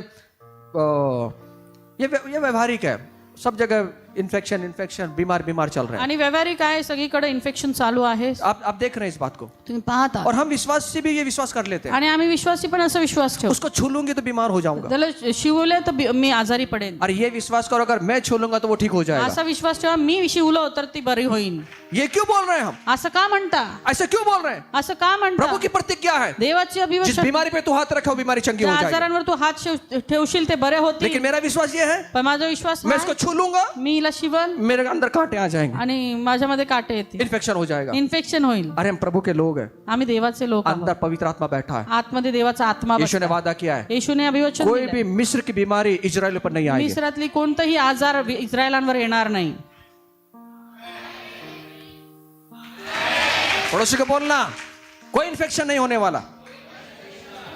ये व्यवहारिक है, सब जगह इन्फेक्शन बीमार चल रहे हैं। आणि व्यावहारिक आहे, सगळीकडे इन्फेक्शन चालू आहे, आप देख रहे हैं इस बात को, तुम्ही पाहता. और हम विश्वास से भी ये विश्वास कर लेते हैं, आणि आम्ही विश्वासी पण असं विश्वास ठेवतो, उसको छू लूंगी तो बीमार हो जाऊंगा, त्याला शिवले तर मी आजारी पडेन. और ये विश्वास करो अगर मैं छू लूंगा तो वो ठीक हो जाएगा। असा विश्वास ठेवा, मी शिवलो तर ती बरी होईल. ये क्यों बोल रहे हैं हम, असं का म्हणता, ऐसे क्यों बोल रहे हैं? असं का म्हणता? प्रभु की प्रतिज्ञा है, देवाची जिस अभिवचन, बीमारी पे तू हाथ रखे वो बीमारी चंगी त्या हो जाएगी। आजारांवर तू हात ठेवशील ते बरे होतील. लेकिन मेरा विश्वास ये है, पण माझा विश्वास मैं हा इसको आहे, छू लूंगा, मी हिला शिवन मेरे अंदर कांटे आ जाएंगे, आणि माझ्यामध्ये काटे येतील, इन्फेक्शन हो जाएगा। इन्फेक्शन होईल. अरे हम प्रभु के लोग हैं, आम्ही देवाचे लोक आहोत. अंदर पवित्र आत्मा बैठा है, आतमध्ये देवाचा आत्मा यीशु ने बसला. वादा किया है येशूने अभिवचन कोई दिलंय. भी मिस्र की बीमारी इजराइल पर नहीं आएगी। मिस्रातली कोणताही आजार इस्रायलांवर येणार नाही. पड़ोसी को बोलना कोई इन्फेक्शन नहीं होने वाला,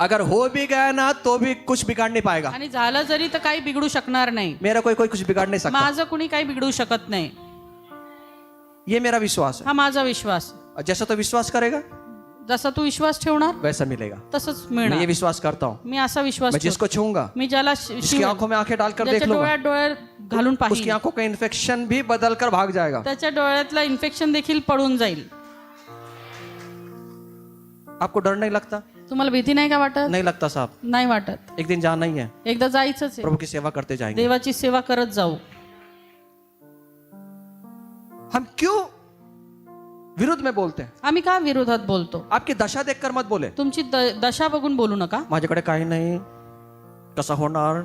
अगर हो भी गया ना तो भी कुछ बिगाड़ नहीं पाएगा। आणि झालं जरी तर काही बिघडू शकणार नाही. मेरा कोई कुछ बिगाड़ नहीं सकता, माझं कुणी काही बिघडू शकत नाही. ये मेरा विश्वास हा माझा विश्वास. है। जैसा तो विश्वास करेगा जसा तू विश्वास ठेवणार वैसा मिलेगा। तसंच मैं ये मिळणार. विश्वास करता हूँ, मी असा विश्वास मैं जिसको छूंगा ठेवतो. मी ज्याला उसकी आंखों में आंखें डालकर देख त्याच्या लूंगा, डोळ्यात डोळ्यात घालून उसकी पाहिजे, आंखों का इन्फेक्शन भी बदल कर भाग जाएगा। त्याच्या डोळ्यातलं इन्फेक्शन देखील पळून जाईल. आपको डर नहीं लगता? तुम्हाला भीती नाही का वाटत? नहीं लगता साहब, नाही वाटत. एक दिन जाना ही है, एकदा जायचंच आहे. प्रभु की सेवा करते जाएंगे। देवाची सेवा करत जाऊ. हम क्यों विरुद्ध में बोलते हैं? आम्ही का विरोधात बोलतो? आपकी दशा देखकर मत बोले, तुमची दशा बघून बोलू नका. माझ्याकडे काही नाही, कसं होणार,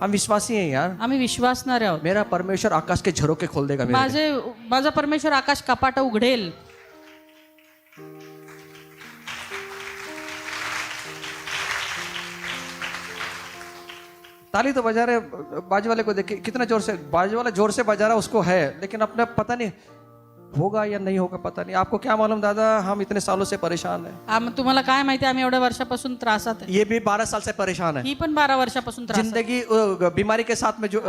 हम विश्वासी हैं यार। आम्ही विश्वासणारे आहोत. मेरा परमेश्वर आकाश के झरोके खोल देगा मेरे लिए। माझा परमेश्वर आकाश कपाट उघडेल. ताली तो बजा रहे, बाजू वाले को देखिए कितना जोर से, बाजू वाला जोर से बजा रहा उसको है, लेकिन अपने पता नहीं होगा या नहीं होगा, पता नहीं। आपको क्या मालूम दादा, हम इतने सालों से परेशान हैं। तुम्हाला काय माहिती, आम्ही एवढ्या वर्षापासून त्रासात आहे. ये भी 12 साल से परेशान है, ही पण 12 वर्षापासून त्रास आहे. जिंदगी बीमारी के साथ में जो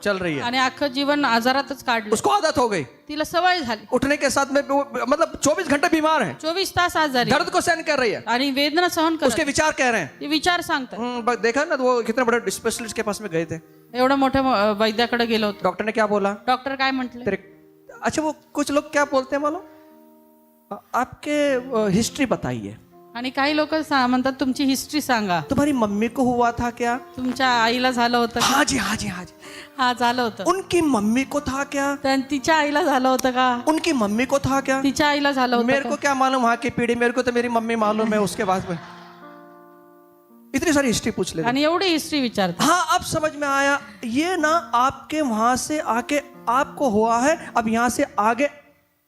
चल रही है, आणि अख्खं जीवन आजारातच काढलं. उसको आदत हो गई, तिला सवय झाली. उठने के साथ में मतलब 24 घंटे बीमार है, 24 तास आजारी दर्द को सहन कर रही है, आणि वेदना सहन उसके करत. विचार कह रहे हैं। ते विचार सांगतात. देखा ना, तो वो कितने बड़े स्पेशलिस्ट के पास में गए थे, एवढ्या मोठ्या वैद्याकडे गेलो होतो. डॉक्टर ने क्या बोला, डॉक्टर काय म्हटले? तेरे, अच्छा वो कुछ लोग क्या बोलते हैं मालूम, आपके हिस्ट्री बताइए, आणि काही लोक म्हणतात तुमची हिस्ट्री सांगा. तुम्हारी मम्मी को हुआ था क्या? तुमच्या आईला झालं होतं का? हाँ जी हाँ जी हाँ जी। हा झालं होतं. उनकी मम्मी को था क्या? तिच्या आईला झालं होतं का? उनकी मम्मी को था क्या? तिच्या आईला झालं होतं मेरे का? को क्या मालूम वहां की पीढ़ी, मेरे को तो मेरी मम्मी मालूम है, उसके बाद में इतनी सारी हिस्ट्री पूछ ले। आणि एवढी हिस्ट्री विचारतात. हाँ अब समझ में आया, ये ना आपके वहां से आके आपको हुआ है, अब यहाँ से आगे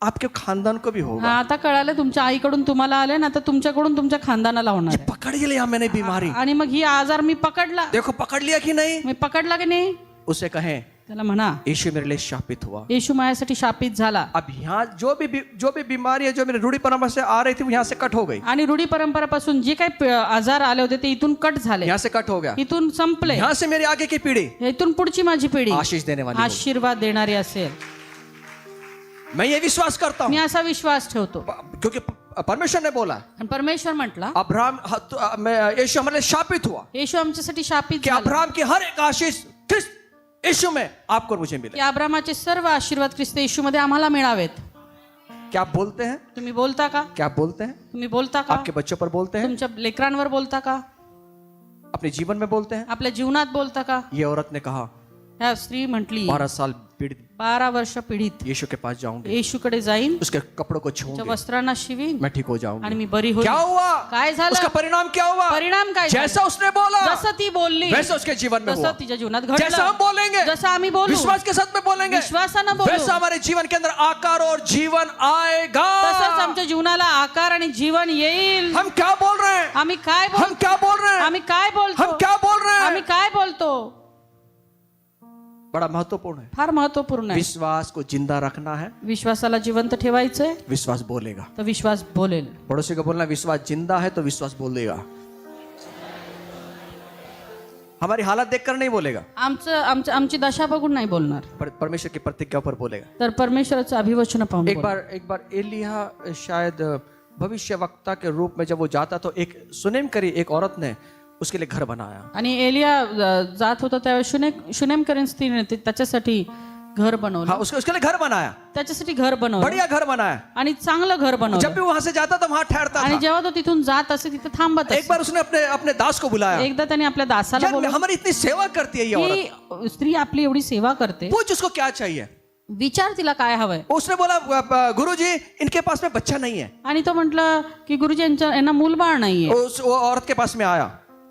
आपके खानदान को भी होगा। हा आता कळालं, तुमच्या आईकडून तुम्हाला आले ना, तर तुमच्याकडून तुमच्या खानदानाला होणार आहे. पकड़ लिया मैंने बीमारी, आणि मग ही आजार मी पकडला. देखो पकड़ लिया कि नहीं। मी पकडला की नाही? उसे कहें त्याला म्हणा, यीशु मेरे लिए शापित हुआ। येशू माझ्यासाठी शापित झाला. अब यहाँ जो भी बीमारी है जो मेरे रूढ़ी परंपरा से आ रही थी वो यहाँ से कट हो गई, आणि रूढी परंपरापासून जे काही आजार आले होते ते इथून कट झाले, यहाँ से कट हो गया। इथून संपले. यहाँ से मेरी आगे की पीढ़ी इथून पुढची माझी पिढी आशीष देने वाली होगी। आशीर्वाद देणारी असेल. मैं ये विश्वास करता मी हूँ, असा विश्वास ठेवतो. क्योंकि परमेश्वर ने बोला, आणि परमेश्वर म्हटला, अब्राहम यीशु हमारे लिए शापित हुआ येशू आमच्यासाठी शापित कि झाला अब्राहम की हर एक आशीष ख्रिस्त यीशु में आपको और मुझे मिले। की अब्रामाचे सर्व आशीर्वाद ख्रिस्त येशूमध्ये आम्हाला मिळावेत. क्या आप बोलते हैं? तुम्ही बोलता का? क्या आप बोलते हैं? तुम्ही बोलता का? आपके बच्चों पर बोलते हैं? तुमच्या लेकरांवर बोलता का? अपने जीवन में बोलते हैं? आपल्या जीवनात बोलता का? ये औरत ने कहा, ह्या स्त्री म्हटली, 12 साल पीड़ित 12 वर्ष पीडित, यीशु के पास जाऊंगी, येशूकडे जाईन, उसके कपड़ों को त्याच्या छूऊंगी, वस्त्रांना शिवीन मैं ठीक हो आणि जाऊंगी। मी बरी होईल. क्या हुआ? काय झालं? उसका परिणाम क्या हुआ? परिणाम काय झाला? जैसा उसने बोला जसं ती बोलली वैसा उसके जीवन में हुआ। तसं तिच्या जीवनात जैसा हम घडलं. बोलेंगे, जसं आम्ही बोलू, विश्वास के साथ में बोलेंगे, विश्वासानं बोलू, वैसा हमारे जीवन के अंदर आकार और जीवन आएगा। तसंच आमच्या जीवनाला आकार आणि जीवन येईल. हम क्या बोल रहे हैं? आम्ही काय हम क्या बोल रहे हैं? आम्ही काय बोलतो? हम क्या बोल रहे आम्ही हैं? काय बोलतो? बड़ा महत्वपूर्ण है। फार महत्वपूर्ण आहे. विश्वास को जिंदा रखना है, विश्वासाला जिवंत ठेवायचंय विश्वास बोलेगा। तर विश्वास बोलेल. पड़ोसी को बोलना, विश्वास जिंदा है तो विश्वास बोलेगा। हमारी हालत देखकर नहीं बोलेगा, आमची दशा बघून नाही बोलणार, परमेश्वर की प्रतिज्ञा पर बोलेगा। तर परमेश्वराचं अभिवचन पाहून बोलणार. एक बार एलिया शायद भविष्यवक्ता के रूप में जब वो जाता तो एक सुनेम करी एक औरत ने उसके लिए घर बनाया. आणि एलिया जात होता त्यावेळेस शुनेमकरीन स्त्रीने त्याच्यासाठी घर बनवलं. हाँ, उसके लिए घर बनाया, त्याच्यासाठी घर बनवलं बढ़िया घर बनाया. आणि चांगलं घर बनवलं. जब भी वहां से जाता था वहां ठहरता आणि था. जेव्हा तो तिथून जात असे तिथे थांबत एक असे. बार उसने अपने अपने दास को बुलाया. एकदा त्याने आपल्या दासाला यार, बोलवलं हमारी इतनी सेवा करती है ये औरत, की स्त्री आपली एवढी सेवा करते, पूछ उसको क्या चाहिए. विचार तिला काय हवंय. उसने बोला गुरुजी इनके पास में बच्चा नहीं है. आणि तो म्हटलं की गुरुजी यांना मूलबाळ नाहीये. वो औरत के पास में आया,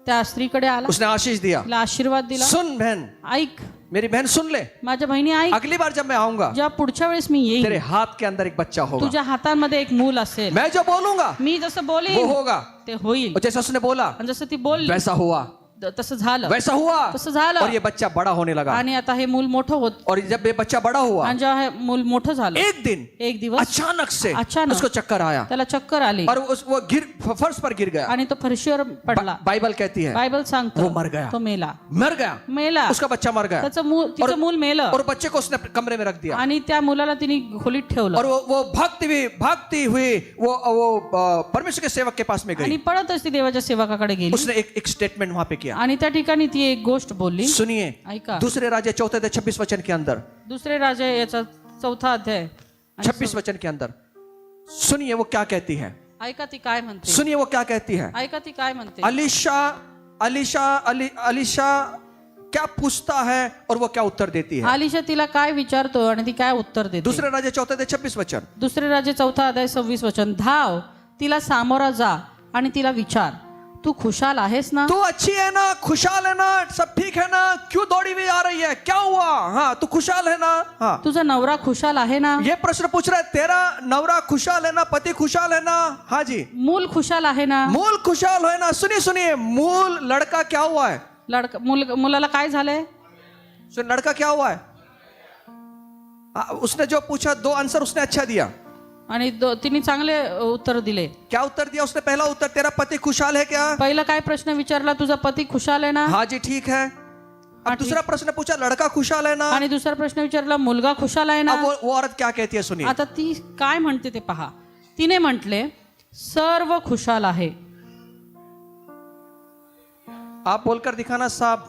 त्या स्त्रीकडे आला, उसने आशीष दिया. तिला आशीर्वाद दिला. सुन बहन, ऐक मेरी बहन सुन ले, माझ्या बहिणी, ऐक, अगली बार जब मैं आऊंगा जेव्हा पुढच्या वेळेस मी तेरे येईन हाथ के अंदर एक बच्चा होगा. तुझ्या हातांमध्ये एक मूल असेल. मैं जो बोलूंगा मी जसं वो बोलीन होगा. ते होईल. और जैसा उसने बोला आणि जसं ती बोलली वैसा हुआ, तसं झालं. वैसा हुआ. तसं झालं. और ये बच्चा बड़ा होने लगा. आणि आता हे मूल मोठं होत. और जब ये बच्चा बड़ा हुआ, आणि जेव्हा हे मूल मोठं झालं, एक दिन एक दिवस अचानक से अचानक उसको चक्कर आया त्याला चक्कर आली और वो फर्श पर गिर गया. आणि तो फरशीवर पडला. बाइबल कहती है बायबल सांगतो वो मर गया. तो मेला. मर गया, मेला. उसका बच्चा मर गया. त्याचं मूल, तिचं मूल मेलं और बच्चे को उसने कमरे में रख दिया. आणि त्या मुलाला तिने खोलीत ठेवलं और वो भागती हुई वो परमेश्वर के सेवक के पास में आणि गई. पळतच ती देवाच्या सेवकाकडे गेली. उसने एक स्टेटमेंट वहां पे किया. आणि त्या ठिकाणी ती एक गोष्ट बोलली. सुनिए, ऐका. दूसरे राज्य 4-26 वचन के अंदर, दुसरे राजा याचा 4था अध्याय आणि 26 वचन के अंदर सुनिए वो क्या कहती है. ऐका ती काय म्हणते. सुनिए वो क्या कहती है. ऐका ती काय म्हणते. अलीशा क्या पूछता है और वो क्या उत्तर देती है. आलिशा तिला काय विचारतो आणि ती काय उत्तर देते. दूसरे राज्य 4-26 वचन. दुसरे राजा 4था अध्याय 26 वचन. धाव तिला सामोरा जा आणि तिला विचार, तू खुशाल आहेस ना. तू अच्छी है ना, खुशहाल है ना, सब ठीक है ना, क्यों दौड़ी हुई आ रही है, क्या हुआ. हाँ, तू खुशहाल है ना. हाँ, तुझा नवरा खुशाल आहे ना. ये प्रश्न पूछ रहा है. तेरा नवरा खुशहाल है ना, पति खुशहाल है ना. हाँ जी, मूल खुशाल आहे ना. मूल खुशहाल है ना. सुनिए मूल लड़का क्या हुआ है. मुलाला काय झालंय. लड़का क्या हुआ है. उसने जो पूछा 2 आंसर उसने अच्छा दिया. आणि तिने चांगले उत्तर दिले. क्या उत्तर दिया उसने. पहला उत्तर, तेरा पति खुशहाल है क्या. पहिला काय प्रश्न विचारला, तुझा पती खुशाल आहे ना. हाँ जी ठीक है. अब दूसरा प्रश्न पूछा, लड़का खुशहाल है ना. आणि दुसरा प्रश्न विचारला, मुलगा खुशाल आहे ना. अब वो औरत क्या कहती है सुनिए. आता ती काय म्हणते ते पहा. तिने म्हटले सर्व खुशाल आहे. आप बोलकर दिखाना साहब.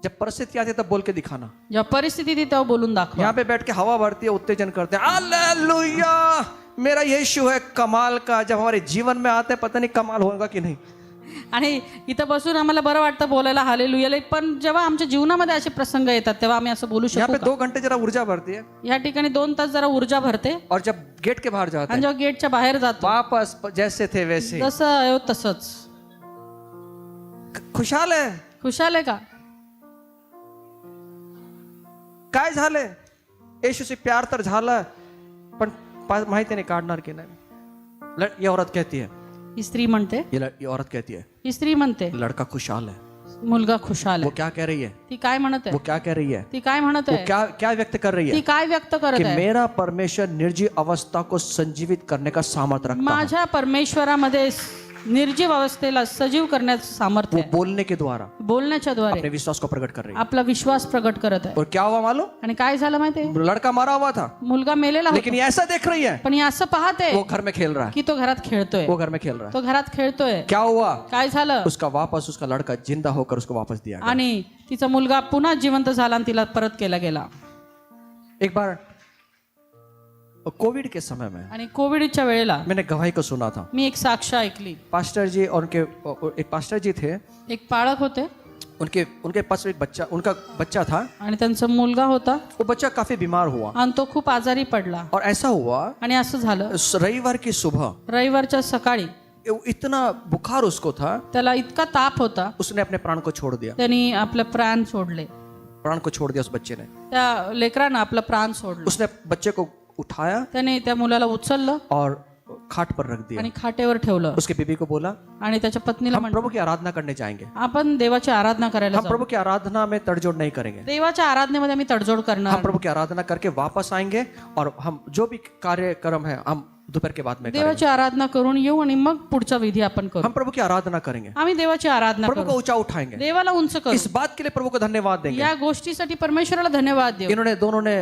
जब परिस्थिति आती है तब बोल के दिखाना. जेव्हा परिस्थिती ती तेव्हा बोलून दाखवा. यहाँ पे बैठ के हवा भरती है, उत्तेजन करते हैं. हालेलुया, मेरा यीशु है कमाल का. जब हमारे जीवन में आते हैं पता नहीं कमाल होगा कि नहीं. आणि इथं बसून आम्हाला बरं वाटतं बोलायला हालेलुया, पण जेव्हा आमच्या जीवनामध्ये असे प्रसंग येतात तेव्हा आम्ही असं बोलू यहाँ शकतो पे 2 घंटे जरा ऊर्जा भरती है. या ठिकाणी 2 तास जरा ऊर्जा भरते और जब गेट के बाहर जाते आणि हैं जेव्हा गेटच्या बाहेर जातो वापस जैसे थे वैसे. जसं आहे तसंच. खुशाल आहे. खुशाल आहे का. काय झालंय. येशूशी प्यार तर झालं पण माहिती नाही काढणार की नाही. ये औरत कहती है. ही स्त्री म्हणते. ये औरत कहती है ही स्त्री म्हणते लड़का खुशहाल है. मुलगा खुशाल वो आहे. क्या कह रही है. ती काय म्हणत वो आहे. क्या कह रही है. ती काय म्हणत वो आहे. क्या क्या व्यक्त कर रही ती है. काय व्यक्त करत कि आहे. मेरा परमेश्वर निर्जीव अवस्था को संजीवित करने का सामर्थ्य रखता है. माझ्या परमेश्वरामध्ये निर्जीव अवस्थेला सजीव करण्याचं सामर्थ्य वो आहे. बोलने के द्वारा बोलण्याच्या द्वारे अपने विश्वास को प्रकट कर रही है. आपला विश्वास प्रकट करत आहे. और क्या हुआ मालूम. आणि काय झालं माहितीये. लड़का मरा हुआ था मुलगा मेलेला होता, लेकिन ये ऐसा देख रही है पण हे असं पाहते वो घर में खेल रहा है. की तो घरात खेळतोय. वो घर में खेल रहा है. तो घरात खेळतोय. क्या हुआ. काय झालं. उसका लड़का जिंदा होकर उसको वापस दिया गया. आणि तिचा मुलगा पुन्हा जिवंत झाला आणि तिला परत केला गेला. एक बार कोविड के समय में आणि कोविडच्या वेळेला मैंने गवाही को सुना था. मी एक साक्ष ऐकली. पास्टर जी और एक पास्टर जी थे. एक पाळक होते. उनके पास एक बच्चा, उनका बच्चा था. आणि त्यांचा मुलगा होता. वो बच्चा काफी बीमार हुआ आणि तो खूप आजारी पडला. और ऐसा हुआ आणि असं झालं रविवार की सुबह रविवारच्या सकाळी इतना बुखार उसको था, त्याला इतका ताप होता उसने अपने प्राण को छोड़ दिया. त्यांनी आपले प्राण सोडले. प्राण को छोड़ दिया उस बच्चे ने. त्या लेकरानं आपलं प्राण सोडलं. उसने बच्चे को उठाया त्याने त्या मुलाला उचललं और खाट पर रख दिया. आणि खाटेवर ठेवलं. उसके बीबी को बोला आणि त्याच्या पत्नीला हम म्हटलं प्रभु की आराधना करने जाएंगे. आपण देवाची आराधना करायला हम जाऊ. प्रभु की आराधना में तड़जोड़ नहीं करेंगे. देवाच्या आराधनेमध्ये आम्ही तडजोड हम करणार. प्रभु की आराधना करके वापस आएंगे और हम जो भी कार्यक्रम है हम दोपहर के बाद में करेंगे। देवाची आराधना करून येऊ आणि मग पुढचा विधी आपण करू. हम प्रभु की आराधना करेंगे, आम्ही देवाची आराधना प्रभु को करू, ऊंचा उठाएंगे। देवाला उंच करू. इस बात के लिए प्रभु को धन्यवाद देंगे। या गोष्टीसाठी परमेश्वराला धन्यवाद देऊ. इन्होंने दोनों ने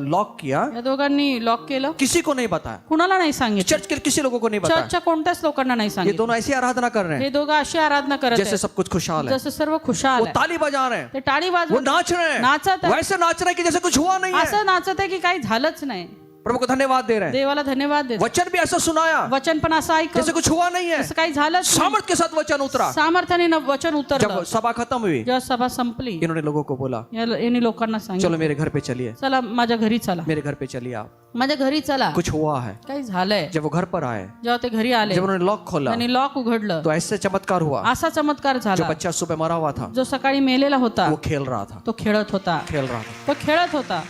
लॉक किया, या दोघांनी लॉक केलं, किसी को नहीं बताया, कुणाला नाही सांगितलं, चर्च के किसी लोगों को नहीं बताया। चर्चच्या कोणत्याच लोकांना नाही ये सांगितलं. दोनों ऐसी आराधना कर रहे हैं हे दोघं अशी आराधना करत जैसे आहेत सब कुछ खुशहाल है। जसं सर्व खुशाल वो आहे. ताली बजा रहे हैं, ते टाळी वो वाजवत नाच रहे हैं, नाचत आहे. वैसे नाच रहे हैं कि जैसे कुछ हुआ नहीं है। असं नाचत आहे की काही झालंच नाही. प्रभु को धन्यवाद दे रहे हैं। देवाला धन्यवाद देत. वचन भी ऐसा सुनाया वचन पण असं ऐक जैसे कुछ हुआ नहीं है। असं काही झालंच नाही. सामर्थ के साथ वचन उतरा। सामर्थ्याने वचन उतरलं. जब सभा खत्म हुई, जेव्हा सभा संपली, इन्होंने लोगों को बोला, यांनी लोकांना चलो सांगितलं, मेरे घर पे चलिए, चला माझ्या घरी चला, मेरे घर पे चलिए आप, माझ्या घरी चला, कुछ हुआ है। काही झालंय. जब वो घर पर आए, जेव्हा ते घरी आले, जब उन्होंने लॉक खोला, त्यांनी लॉक उघडलं, तो ऐसे चमत्कार हुआ। असा चमत्कार जो झाला. बच्चा सुबह मरा हुआ था, जो सकाळी मेलेला होता वो खेल रहा था, तो खेळत होता. खेल रहा था। तो खेळत होता.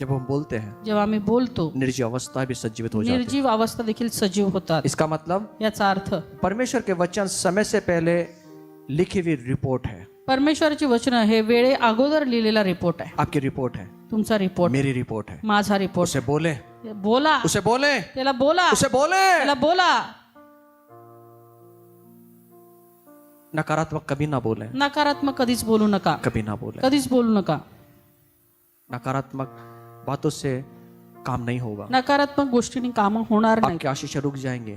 जब हम बोलते हैं, जेव्हा आम्ही बोलतो, निर्जीव अवस्था भी सजीवित हो जाती है। निर्जीव अवस्था देखील सजीव होतात. इसका मतलब याचा अर्थ परमेश्वर के वचन समय से पहले लिखी हुई रिपोर्ट है। परमेश्वराची वचन हे वेळे अगोदर लिहिलेला रिपोर्ट आहे. आपकी रिपोर्ट है, तुमचा रिपोर्ट, मेरी रिपोर्ट है। माझा रिपोर्ट. उसे बोले, बोला, उसे बोले, त्याला बोला, उसे बोले। त्याला बोला. नकारात्मक कभी ना बोले, नकारात्मक कधीच बोलू नका, कभी ना बोले। कधीच बोलू नका. नकारात्मक बातों से काम नहीं होगा। नकारात्मक गोष्टींनी कामं होणार नाही. आपके आशीष रुक जाएंगे,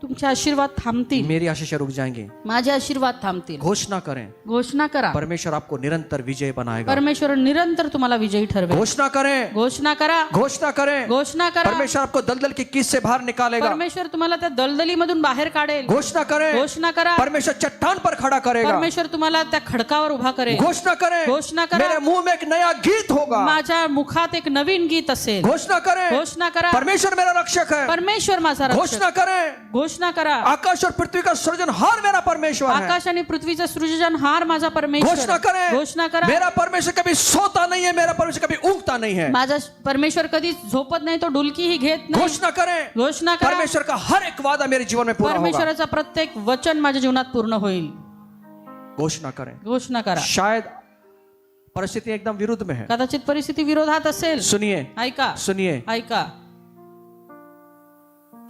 तुमचे आशीर्वाद थांबतील, मेरी आशीष रुक जाएंगे। माझे आशीर्वाद थांबतील. घोषणा करें, घोषणा करा, परमेश्वर आपको निरंतर विजय बनाएगा। परमेश्वर निरंतर तुम्हाला विजयी ठरवेल. घोषणा करें, घोषणा करा, घोषणा करें, घोषणा करा. परमेश्वर आपको दलदल की कीच से बाहर निकालेगा। परमेश्वर तुम्हाला त्या दलदलीमधून बाहेर काढेल. घोषणा करें, घोषणा करा, परमेश्वर चट्टान पर खड़ा करेगा। परमेश्वर तुम्हाला त्या खडकावर उभा करेल. घोषणा करें, घोषणा करा, मेरे मुंह में एक नया गीत होगा। माझ्या मुखात एक नवीन गीत असेल. घोषणा करें, घोषणा करा, परमेश्वर मेरा रक्षक है। परमेश्वर माझा रक्षक. घोषणा करें, घोषणा करा, आकाश और पृथ्वी का सृजनहार मेरा परमेश्वर है। आकाश आणि पृथ्वीचा सृजनहार माझा परमेश्वर. घोषणा करें, घोषणा करा, मेरा परमेश्वर कभी सोता नहीं है, मेरा परमेश्वर कभी ऊँगता नहीं है। माझा परमेश्वर कधी झोपत नाही, तो डुलकीही घेत नाही. घोषणा करें, घोषणा करा, परमेश्वर का हर एक वादा मेरे जीवन में पूरा होगा। परमेश्वराचा प्रत्येक वचन माझ्या जीवनात पूर्ण होईल. घोषणा करें। घोषणा करा. शायद परिस्थिति एकदम विरुद्ध में है, कदाचित परिस्थिती विरोधात असेल. सुनिए, ऐका, सुनिए, ऐका,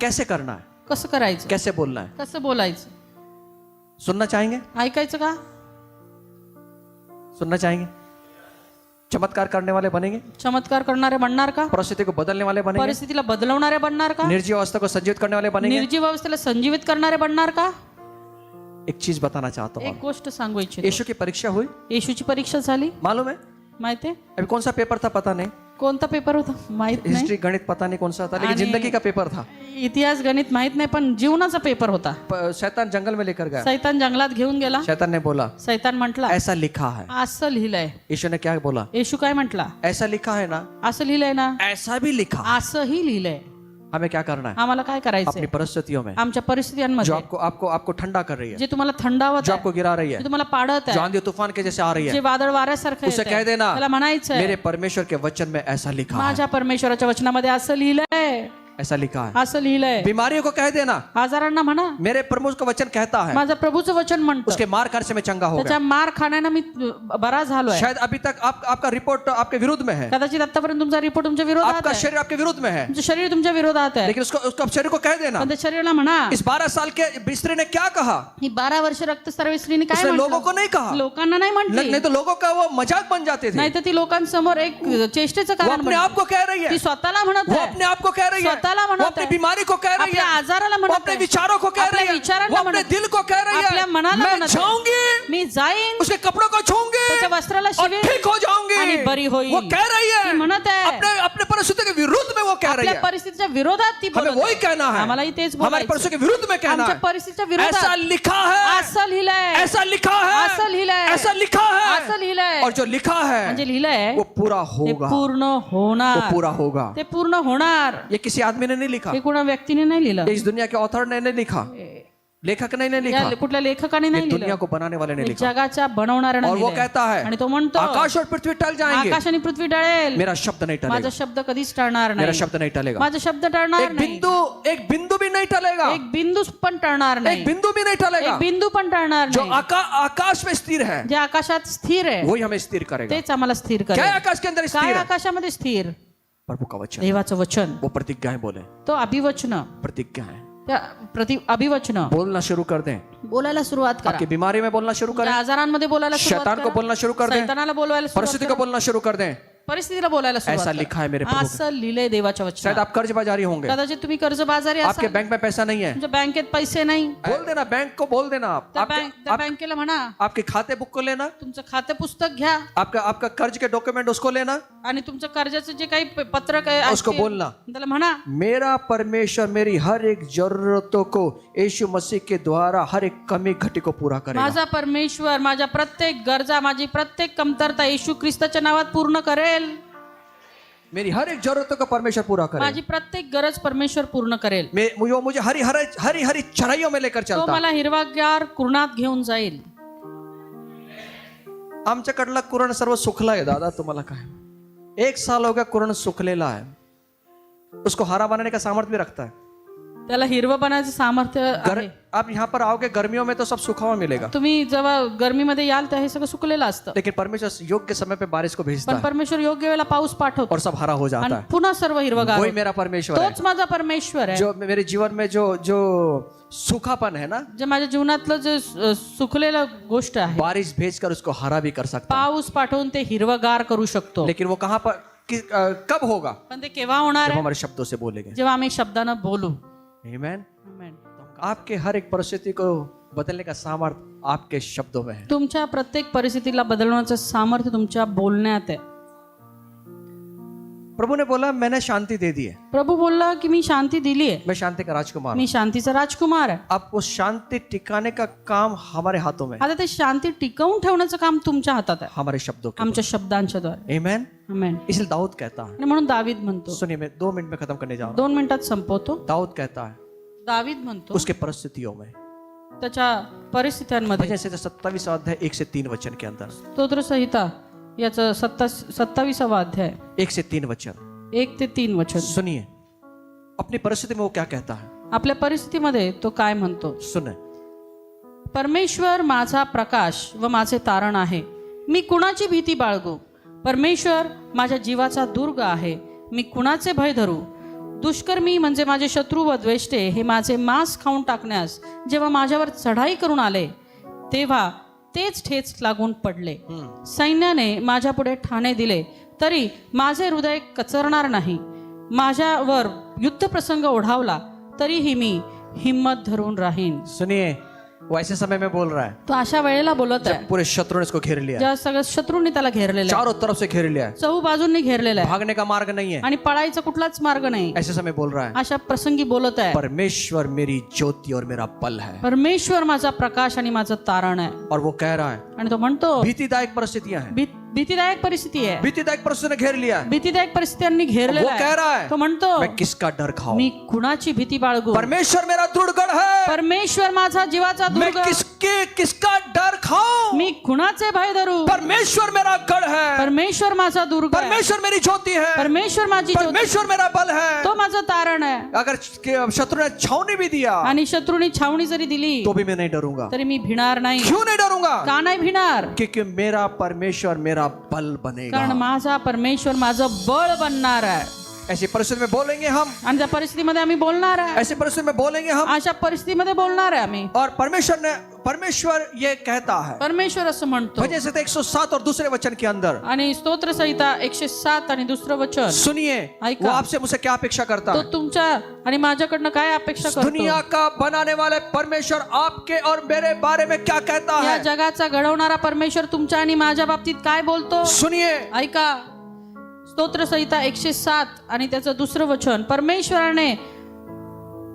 कैसे करना है, कसं करायचं, कैसे बोलना है, कसं बोलायचं. सुनना चाहेंगे, ऐकायचं का, सुनना चाहेंगे। चमत्कार करने वाले बनेंगे, चमत्कार करणारे बनणार का, परिस्थिति को बदलने वाले बनेंगे, परिस्थितीला बदलवणारे बनणार का, निर्जीव अवस्था को संजीवित करने वाले बनेंगे। निर्जीव अवस्थेला संजीवित करणारे बनणार का. एक चीज बताना चाहता हूँ, एक गोष्ट सांगू इच्छितो. यीशु की परीक्षा हुई, येशूची परीक्षा झाली, मालूम है? माहितीये अभी कौन सा पेपर था पता नहीं, कोणता पेपर होता माहित नाही, हिस्ट्री गणित पता नहीं कौन सा था, लेकिन आणि- जिंदगी का पेपर था। इतिहास गणित माहित नाही, पण जीवनाचा पेपर होता. शैतान जंगल में लेकर गया, सैतान जंगलात घेऊन गेला. शैतान ने बोला सैतान म्हटला, ऐसा लिखा है। असं लिहिलंय. यीशु ने क्या बोला, येशू काय म्हटला, ऐसा लिखा है ना, असं लिहिलंय ना, ऐसा भी लिखा। असंही लिहिलंय. हमें क्या करना है, आम्हाला काय करायचंय, अपनी परिस्थितियों में आमच्या जो परिस्थितींमध्ये आपको आपको आपको ठंडा कर रही है, जे तुम्हाला थंडावत जो आहे, आपको गिरा रही है, जे तुम्हाला पाडत जो आहे, आंधी तूफान के जैसे आ रही जे है, वादळ वाऱ्यासारखं उसे येतंय, कह देना, त्याला म्हणायचंय, मेरे परमेश्वर के वचन में ऐसा लिखा है, माझ्या परमेश्वराच्या वचनामध्ये असं लिहिलंय, ऐसा लिखा है। असं लिहिलंय. बीमारियों को कह देना, आजारांना म्हणा, मेरे प्रभु का वचन कहता है, माझं प्रभूचं वचन म्हणतं, उसके मार खाने से मैं चंगा हो त्याच्या गया। मार खाण्यानं मी बरा झालोय. शायद अभी तक आपका रिपोर्ट आपके विरुद्ध में है, कदाचित आतापर्यंत तुमचा रिपोर्ट तुमच्या विरोधात आपका आहे, शरीर आपके विरुद्ध में है, तुमचं शरीर तुमच्या विरोधात आहे, लेकिन उसको शरीर को कह देना, पण त्या शरीराला म्हणा, इस 12 साल के स्त्री ने क्या कहा, ही 12 वर्ष रक्तस्रावी स्त्रीने काय उसने लोगों म्हटलं, को नहीं कहा, लोकांना नाही म्हटली, नहीं तो लोगों का वो मजाक बन जाते थे। नाही तर ती लोकांसमोर एक चेष्टेचं वो कारण अपने आप बनली. को कह रही है, ती स्वतःला म्हणत वो आहे, अपने आप को कह रही है, स्वतःला म्हणत वो अपनी आहे, बीमारी को कह रही आपल्या है, आजाराला वो म्हणत अपने आहे, विचारों को कह रही आपल्या है, विचारांना वो अपने म्हणत आहे, दिल को कह रही आपल्या है, मनाला मैं म्हणत आहे, जाऊंगी, मी जाईन, उसके कपड़ों को छूंगी त्याच्या वस्त्राला और शिवेन ठीक हो जाऊंगी, आणि बरी होईल. वो कह रही है, ती म्हणत आहे, अपने अपने परिस्थिति के विरुद्ध में वो कह रही आपल्या है। परिस्थितीच्या विरोधात ती हमें बोलत वही आहे. कहना है, आम्हालाही तेच हमारी बोलायचं. परिस्थिति के विरुद्ध में कहना आमच्या है, परिस्थितीच्या ऐसा विरोधात लिखा है, असं लिहिलंय, ऐसा लिखा है, असं लिहिलंय, ऐसा लिखा है, असं लिहिलंय, और जो लिखा है म्हणजे लिहिलंय वो पूरा ते होगा, पूर्ण वो होणार, पूरा होगा। ते पूर्ण होणार. ये किसी आदमी ने नहीं लिखा, हे कुणा व्यक्तीने नाही लिहिलं, ये इस दुनिया के ऑथर ने नहीं लिखा, लेखक ने नहीं लिखा, या कुठल्या लेखकाने ये नाही दुनिया लिहिलं, को बनाने वाले ने हे लिखा। जगाच्या बनवणाऱ्याने और वो लिहिलंय. कहता है, आणि तो म्हणतो, आकाश और पृथ्वी टल जाएंगे, आकाश आणि पृथ्वी टळेल, मेरा शब्द नहीं माझा टलेगा, शब्द कधीच टळणार मेरा नाही, शब्द नहीं टलेगा, माझा शब्द टळणार एक नाही, बिंदु भी नहीं टलेगा, एक बिंदू पण टळणार नाही, एक बिंदु भी नहीं टलेगा। एक बिंदू पण टळणार जो नाही. आकाश में स्थिर है जे आकाशात स्थिर आहे वही हमें स्थिर करेगा। तेच आम्हाला स्थिर क्या करेल. है आकाश के अंदर काय स्थिर है? आकाशामध्ये स्थिर, प्रभु का वचन, देवाचं वचन, वो प्रतिज्ञाएं बोले, तो अभिवचन, प्रतिज्ञाएं त्या अभिवचन बोलना शुरू कर दें। बोलायला सुरुवात करा. आपकी बीमारी में बोलना शुरू करें, त्या आजारांमध्ये बोलायला सुरुवात शैतान को करा. बोलना शुरू कर दें, शैतानाला बोलवायला सुरुवात परिस्थिति को बोलना शुरू कर दें। परिस्थितीला बोलायला ऐसा सुरुवात लिखा है मेरे करा. प्रभु असं लिहिलंय देवाच्या शायद वचनात. आप कर्ज बाजारी होंगे, कदाचित तुम्ही कर्जबाजारी आपके असाल, बैंक में पैसा नहीं है, तुमच्या बँकेत पैसे नाही, बोल देना, बैंक को बोल देना, त्या बँकेला म्हणा आपके खाते बुक को लेना, तुमचं खाते पुस्तक घ्या आपका आपका कर्ज के डॉक्यूमेंट उसको लेना, आणि तुमचं कर्जाचं जे काही पत्रक आहे उसको बोलना, त्याला म्हणा मेरा परमेश्वर मेरी हर एक जरूरतों को यीशु मसीह के द्वारा हर एक कमी घटी को पूरा करेगा। माझा परमेश्वर माझ्या प्रत्येक गरजा, माझी प्रत्येक कमतरता येशू ख्रिस्ताच्या नावात पूर्ण करेल. मेरी हर एक जरूरतों को परमेश्वर पूरा करे। माझी प्रत्येक गरज परमेश्वर पूर्ण करेल. मुझे हरी हरी हरी हरी चढ़ाइयों में लेकर तो चलता। मला हिरवागार कुरणात घेऊन जाईल. आमच्याकडला कुरण सर्व सुखला आहे दादा, तुम्हाला काय 1 साल हो गया कुरण सुखलेला है, उसको हरा बनाने का सामर्थ्य भी रखता है। त्याला हिरवं बनायचं सामर्थ्य आहे. आप यहाँ पर आओगे गर्मियों में तो सब सूखा हुआ मिलेगा, तुम्ही जेव्हा गर्मीमध्ये याल तेव्हा हे सगळं सुकलेलं असतं, लेकिन परमेश्वर योग्य समय पे बारिश को भेजता पण है परमेश्वर योग्य वेळेला पाऊस पाठवतो और सब हरा हो जाता आणि है। पुन्हा सर्व हिरवगार वही होतं. मेरा परमेश्वर है, तोच माझा परमेश्वर आहे. जो मेरे जीवन में जो जो सूखापन है ना, जे माझ्या जीवनातलं जे सुकलेलं गोष्ट आहे, बारिश भेजकर उसको हरा भी कर सकता है। पाऊस पाठवून ते हिरवगार करू शकतो. लेकिन वो कहाँ पर कब होगा? पण ते केव्हा होणार जब आहे? हमारे शब्दों से बोलेंगे। जेव्हा आम्ही शब्दानं बोलू. आमेन। Amen. आपके हर एक परिस्थिति को बदलने का सामर्थ्य आपके शब्दों में है। तुमच्या प्रत्येक परिस्थितीला बदलण्याचं सामर्थ्य तुमच्या बोलण्यात आहे. प्रभु ने बोला मैंने शांति दे दी है, प्रभू बोलला की मी शांती दिली आहे, मैं शांति का राजकुमार हूं। मी शांतीचा राजकुमार आहे. अब वो शांति टिकाने का काम हमारे हाथों में है, आता ते शांती टिकवून ठेवण्याचं काम तुमच्या हातात आहे, हमारे शब्दों के। आमच्या शब्दांच्या द्वारे. आमेन। आमेन. इसलिए दाऊद कहता है, आणि म्हणून दावीद म्हणतो, सुनिए मैं 2 मिनट में खत्म करने जा रहा 2 मिनिटात संपवतो. हूं। दाऊद कहता है दावीद म्हणतो उसके परिस्थितियों में, त्याच्या परिस्थित्यांमध्ये, जैसे 27 अध्याय 1 से 3 वचन के अंदर, स्तोत्र संहिता याचं 27वा अध्याय 1 से 3 वचन 1 ते 3 वचन. सुनिए अपनी परिस्थिति में वो क्या कहता है, आपल्या परिस्थितीमध्ये तो काय म्हणतो. सुने। परमेश्वर माझा प्रकाश व माझे तारण आहे, मी कुणाची भीती बाळगू. परमेश्वर माझ्या जीवाचा दुर्ग आहे, मी कुणाचे भय धरू. दुष्कर्मी म्हणजे माझे शत्रू व द्वेष्टे हे माझे मांस खाऊन टाकण्यास जेव्हा माझ्यावर चढाई करून आले तेव्हा तेच ठेच लागून पडले. सैन्याने माझ्या पुढे ठाणे दिले तरी माझे हृदय कचरणार नाही. माझ्यावर युद्धप्रसंग ओढावला तरीही मी हिम्मत धरून राहीन. सुनिए वो ऐसे समय में बोल रहा है तो अशा वेळेला बोलत आहे पूरे शत्रु ने इसको घेर लिया है, ज्या सगळ्या शत्रूंनी त्याला घेरलेलं आहे, चारों तरफ से घेर लिया है, चहू बाजूंनी घेरलेलं आहे भागने का मार्ग नहीं है। आणि पळायचा कुठलाच मार्ग नाही. ऐसे समय बोल रहा है अशा प्रसंगी बोलत आहे, परमेश्वर मेरी ज्योति और मेरा बल है, परमेश्वर माझा प्रकाश आणि माझं तारण आहे. और वो कह रहा है आणि तो म्हणतो भीतिदायक परिस्थितियां हैं, भीतिदायक परिस्थिती आहे, भीतिदायक परिस्थिति ने घेर लिया है। भीतिदायक परिस्थितीयांनी घेरलेलं वो कह रहा आहे. है तो म्हणतो मैं किसका डर खाऊं, मी कुणाची भीती बाळगू. परमेश्वर मेरा दृढ़गढ़ है, परमेश्वर माझा जीवाचा मैं दुर्ग, किसका डर खाऊं, मी कुणाचे भय धरू. परमेश्वर मेरा गढ़ है, परमेश्वर माझा दुर्ग आहे, परमेश्वर मेरी ज्योति है, परमेश्वर माझी ज्योती, परमेश्वर मेरा बल है। तो माझं तारण आहे. अगर शत्रु ने छावनी भी दिया आणि शत्रूनी छावणी जरी दिली तो भी मैं नहीं डरूंगा। तरी मी भिणार नाही. क्यों नहीं डरूंगा? का नाही भिणार? क्योंकि मेरा परमेश्वर मेरा बल बनेगा। कारण माझा परमेश्वर माझं बळ बनणार आहे. ऐसी परिस्थिति में बोलेंगे हम, आणि त्या परिस्थितीमध्ये आम्ही बोलणार आहे, ऐसी परिस्थिति में बोलेंगे हम, अशा परिस्थितीमध्ये बोलणार आहे आम्ही. और परमेश्वर ये कहता है परमेश्वर असं म्हणतो. वजह से 107 और दूसरे वचन के अंदर आणि स्तोत्र संहिता 107 आणि दुसरं वचन, सुनिए ऐका. वो आपसे मुझसे क्या अपेक्षा करता तो है। तुमच्या आणि माझ्याकडनं काय अपेक्षा करतो. दुनिया का बनाने वाले परमेश्वर आपके और मेरे बारे में क्या कहता या है, जगाचा घडवणारा परमेश्वर तुमच्या आणि माझ्या बाबतीत काय बोलतो. सुनिए। ऐका. स्तोत्र संहिता 107 आणि त्याचं दुसरं वचन, परमेश्वराने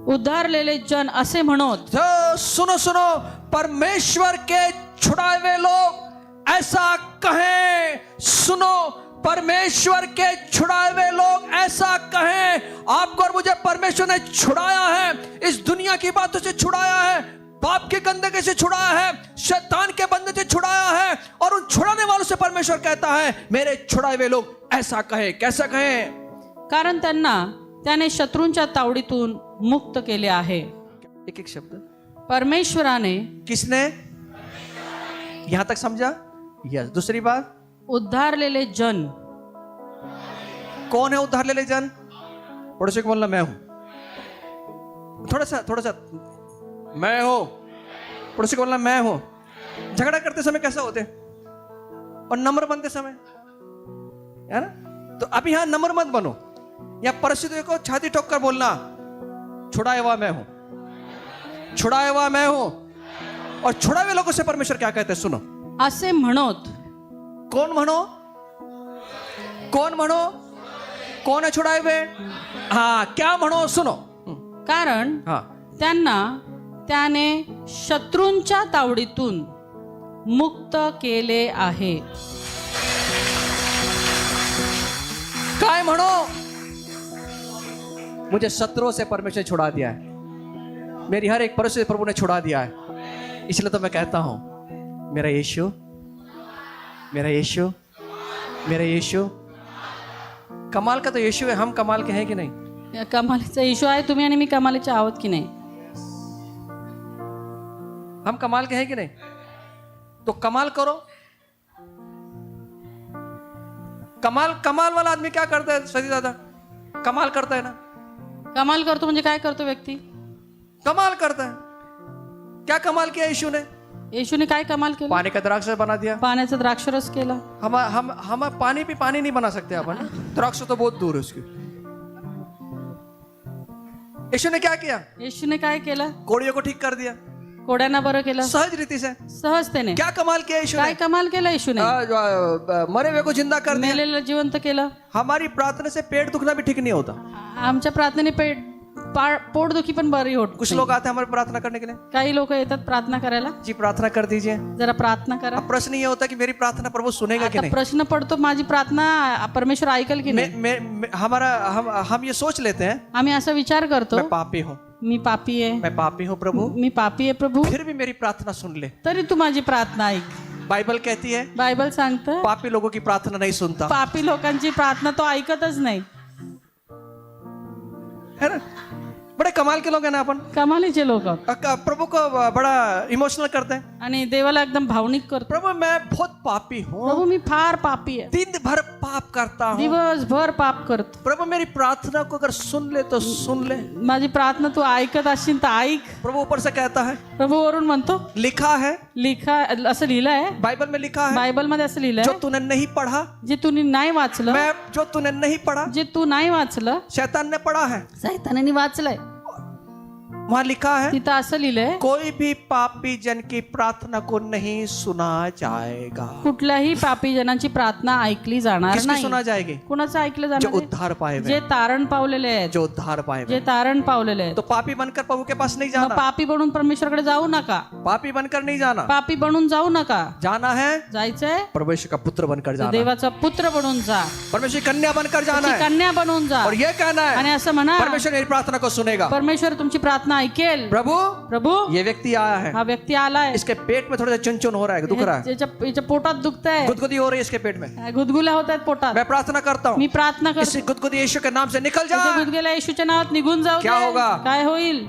उद्धारलेले जन असे म्हणत. तो सुनो सुनो, परमेश्वर के छुड़ाए हुए लोग ऐसा कहें, सुनो परमेश्वर के छुड़ाए हुए लोग ऐसा कहें, आपको और मुझे परमेश्वर ने छुड़ाया है, इस दुनिया की बातों से छुड़ाया है, पाप के गंदगी से छुड़ाया है, शैतान के बंधन से छुड़ाया है, और उन छुड़ाने वालों से परमेश्वर कहता है मेरे छुड़ाए हुए लोग ऐसा कहे। कैसा कहे? कारण त्याने शत्रूंच्या तावडीतून मुक्त केले आहे. एक एक शब्द, परमेश्वराने. किसने? यहां तक समझा? यस। दूसरी बात, उद्धारलेले जन कौन है उद्धार ले ले जन? पड़ोसी को बोलना मैं हूं। थोड़ा सा मैं हूं। पड़ोसी को बोलना मैं हूं। झगड़ा करते समय कैसा होते और नम्र बनते समय, है ना? तो अभी यहां नम्र मत बनो, या परिस्थितियों को छाती ठोक कर बोलना छुड़ाया हुआ मैं हूं, छुड़ाया हुआ मैं हूं। और छुड़ाए हुए लोगों से परमेश्वर क्या कहते हैं, सुनो। असे म्हणोत, कौन म्हणो? कौन म्हणो? कौन है छुड़ाए हुए? हाँ, क्या म्हणो? सुनो। कारण हाँ, त्यांना त्याने शत्रूंच्या तावडीतून मुक्त केले आहे. काय म्हणो? मुझे शत्रुओं से परमेश्वर ने छुड़ा दिया है, मेरी हर एक परिस्थिति प्रभु ने छुड़ा दिया है। इसलिए तो मैं कहता हूं, मेरा यीशु, मेरा यीशु, मेरा यीशु। कमाल का तो यीशु है, हम कमाल के हैं कि नहीं? कमालीचा इशू आहे तुम्ही आणि मी कमालीचे आहोत की नाही? हम कमाल के हैं कि नहीं? तो कमाल करो। कमाल वाला आदमी क्या करता है सदी दादा? कमाल करता है ना? कमाल करतो म्हणजे काय करतो व्यक्ती? कमाल करता है। क्या कमाल किया यीशु ने? येशूने काय कमाल केलं? पानी का द्राक्ष बना दिया। पाण्याचा द्राक्षरस केला. हम पानी भी पानी नहीं बना सकते अपन, द्राक्ष तो बहुत दूर है उसकी। यीशु ने क्या किया? येशूने काय केलं? कोड़ियों को ठीक कर दिया कोड्यांना बरं केलं सहज रीति से। सहजतेने. क्या कमाल किया यीशु काय ने? कमाल केलं येशूने? मरे हुए को जिंदा कर दिया। मेलेलं जिवंत केलं. हमारी प्रार्थना से पेट दुखना भी ठीक नहीं होता। आमच्या प्रार्थनेने पोटदुखी पण बरी होत. कुछ लोग आते हैं हमारी प्रार्थना करने के लिए, काही लोक येतात प्रार्थना करायला. जी प्रार्थना कर दीजिए। जरा प्रार्थना करा. अब प्रश्न ये होता है कि मेरी प्रार्थना प्रभु सुनेगा कि आता नहीं? प्रश्न पडतो माझी प्रार्थना परमेश्वर ऐकल की नाही? हम ये सोच लेते हैं, आम्ही असा विचार करतो मैं पापी हूँ, मी पापी आहे, मैं पापी हूँ प्रभु, मी पापी आहे प्रभू, फिर भी मेरी प्रार्थना सुन ले। तरी तू माझी प्रार्थना ऐक. बाइबल कहती है बायबल सांगतं पापी लोगों की प्रार्थना नहीं सुनता, पापी लोकांची प्रार्थना तो ऐकतच नाही. है ना? बड़े कमाल के लोग हैं ना अपन, कमालीचे लोक प्रभु को बड़ा इमोशनल करते हैं। आणि देवाला एकदम भावनिक करतो. प्रभु मैं बहुत पापी हूँ, प्रभू मी फार पापी आहे, दिन भर पाप करता हूँ, दिवसभर पाप करतो. प्रभु मेरी प्रार्थना को अगर सुन ले तो सुन ले। माझी प्रार्थना तू ऐकत असशील तर ऐक. प्रभु ऊपर से कहता है, प्रभू वरून म्हणतो लिखा है, असं लिहिलं आहे बाइबल में लिखा है, बायबल मध्ये असं लिहिलं जो आहे, तूने नहीं पढ़ा, जे तू नाही वाचलं, मैं जो तूने नहीं पढ़ा जे तू नाही वाचलं शैतान ने पढ़ा है। सैतानाने वाचलंय. वहां लिखा है तिथं असं लिहिलंय कोई भी पापी जन की प्रार्थना को नहीं सुना जाएगा। कुठल्याही पापी जनांची प्रार्थना ऐकली जाणार किसकी नाही. सुना जाएगी? कुणाचं ऐकलं जो जाणार आहे? उद्धार पाए हुए, जे तारण पावलेले आहेत, जो उद्धार पाए हुए। जे तारण पावलेले आहेत. तो पापी बनकर प्रभु के पास नहीं मग जाना, पापी बनून परमेश्वरकडे जाऊ नका. पापी बनकर नहीं जाना, पापी बनून जाऊ नका. जाना है जायचंय परमेश्वर का पुत्र बनकर तर जाना, देवाचा पुत्र बनून जा, परमेश्वर की कन्या बनकर जाना त्याची है। कन्या बनून जा. और ये कहना आणि है असं म्हणा परमेश्वर मेरी प्रार्थना को सुनेगा। परमेश्वर तुमची प्रार्थना ऐकेल. प्रभु प्रभू ये व्यक्ति आया है, हा व्यक्ति आलाय, इसके पेट में थोड़ा सा चुन हो रहा है, दुख रहा है, याच्या पोटात दुखतंय, गुदगुदी हो रही है इसके पेट में। गुदगुल्या होत आहेत पोटात. मैं प्रार्थना करता हूँ मी प्रार्थना इस करतो गुदगुदी यीशु के नाम से निकल जा। त्याच्या गुदगुल्या येशूच्या नावात निघून जाऊ. क्या दे. होगा? काय होईल?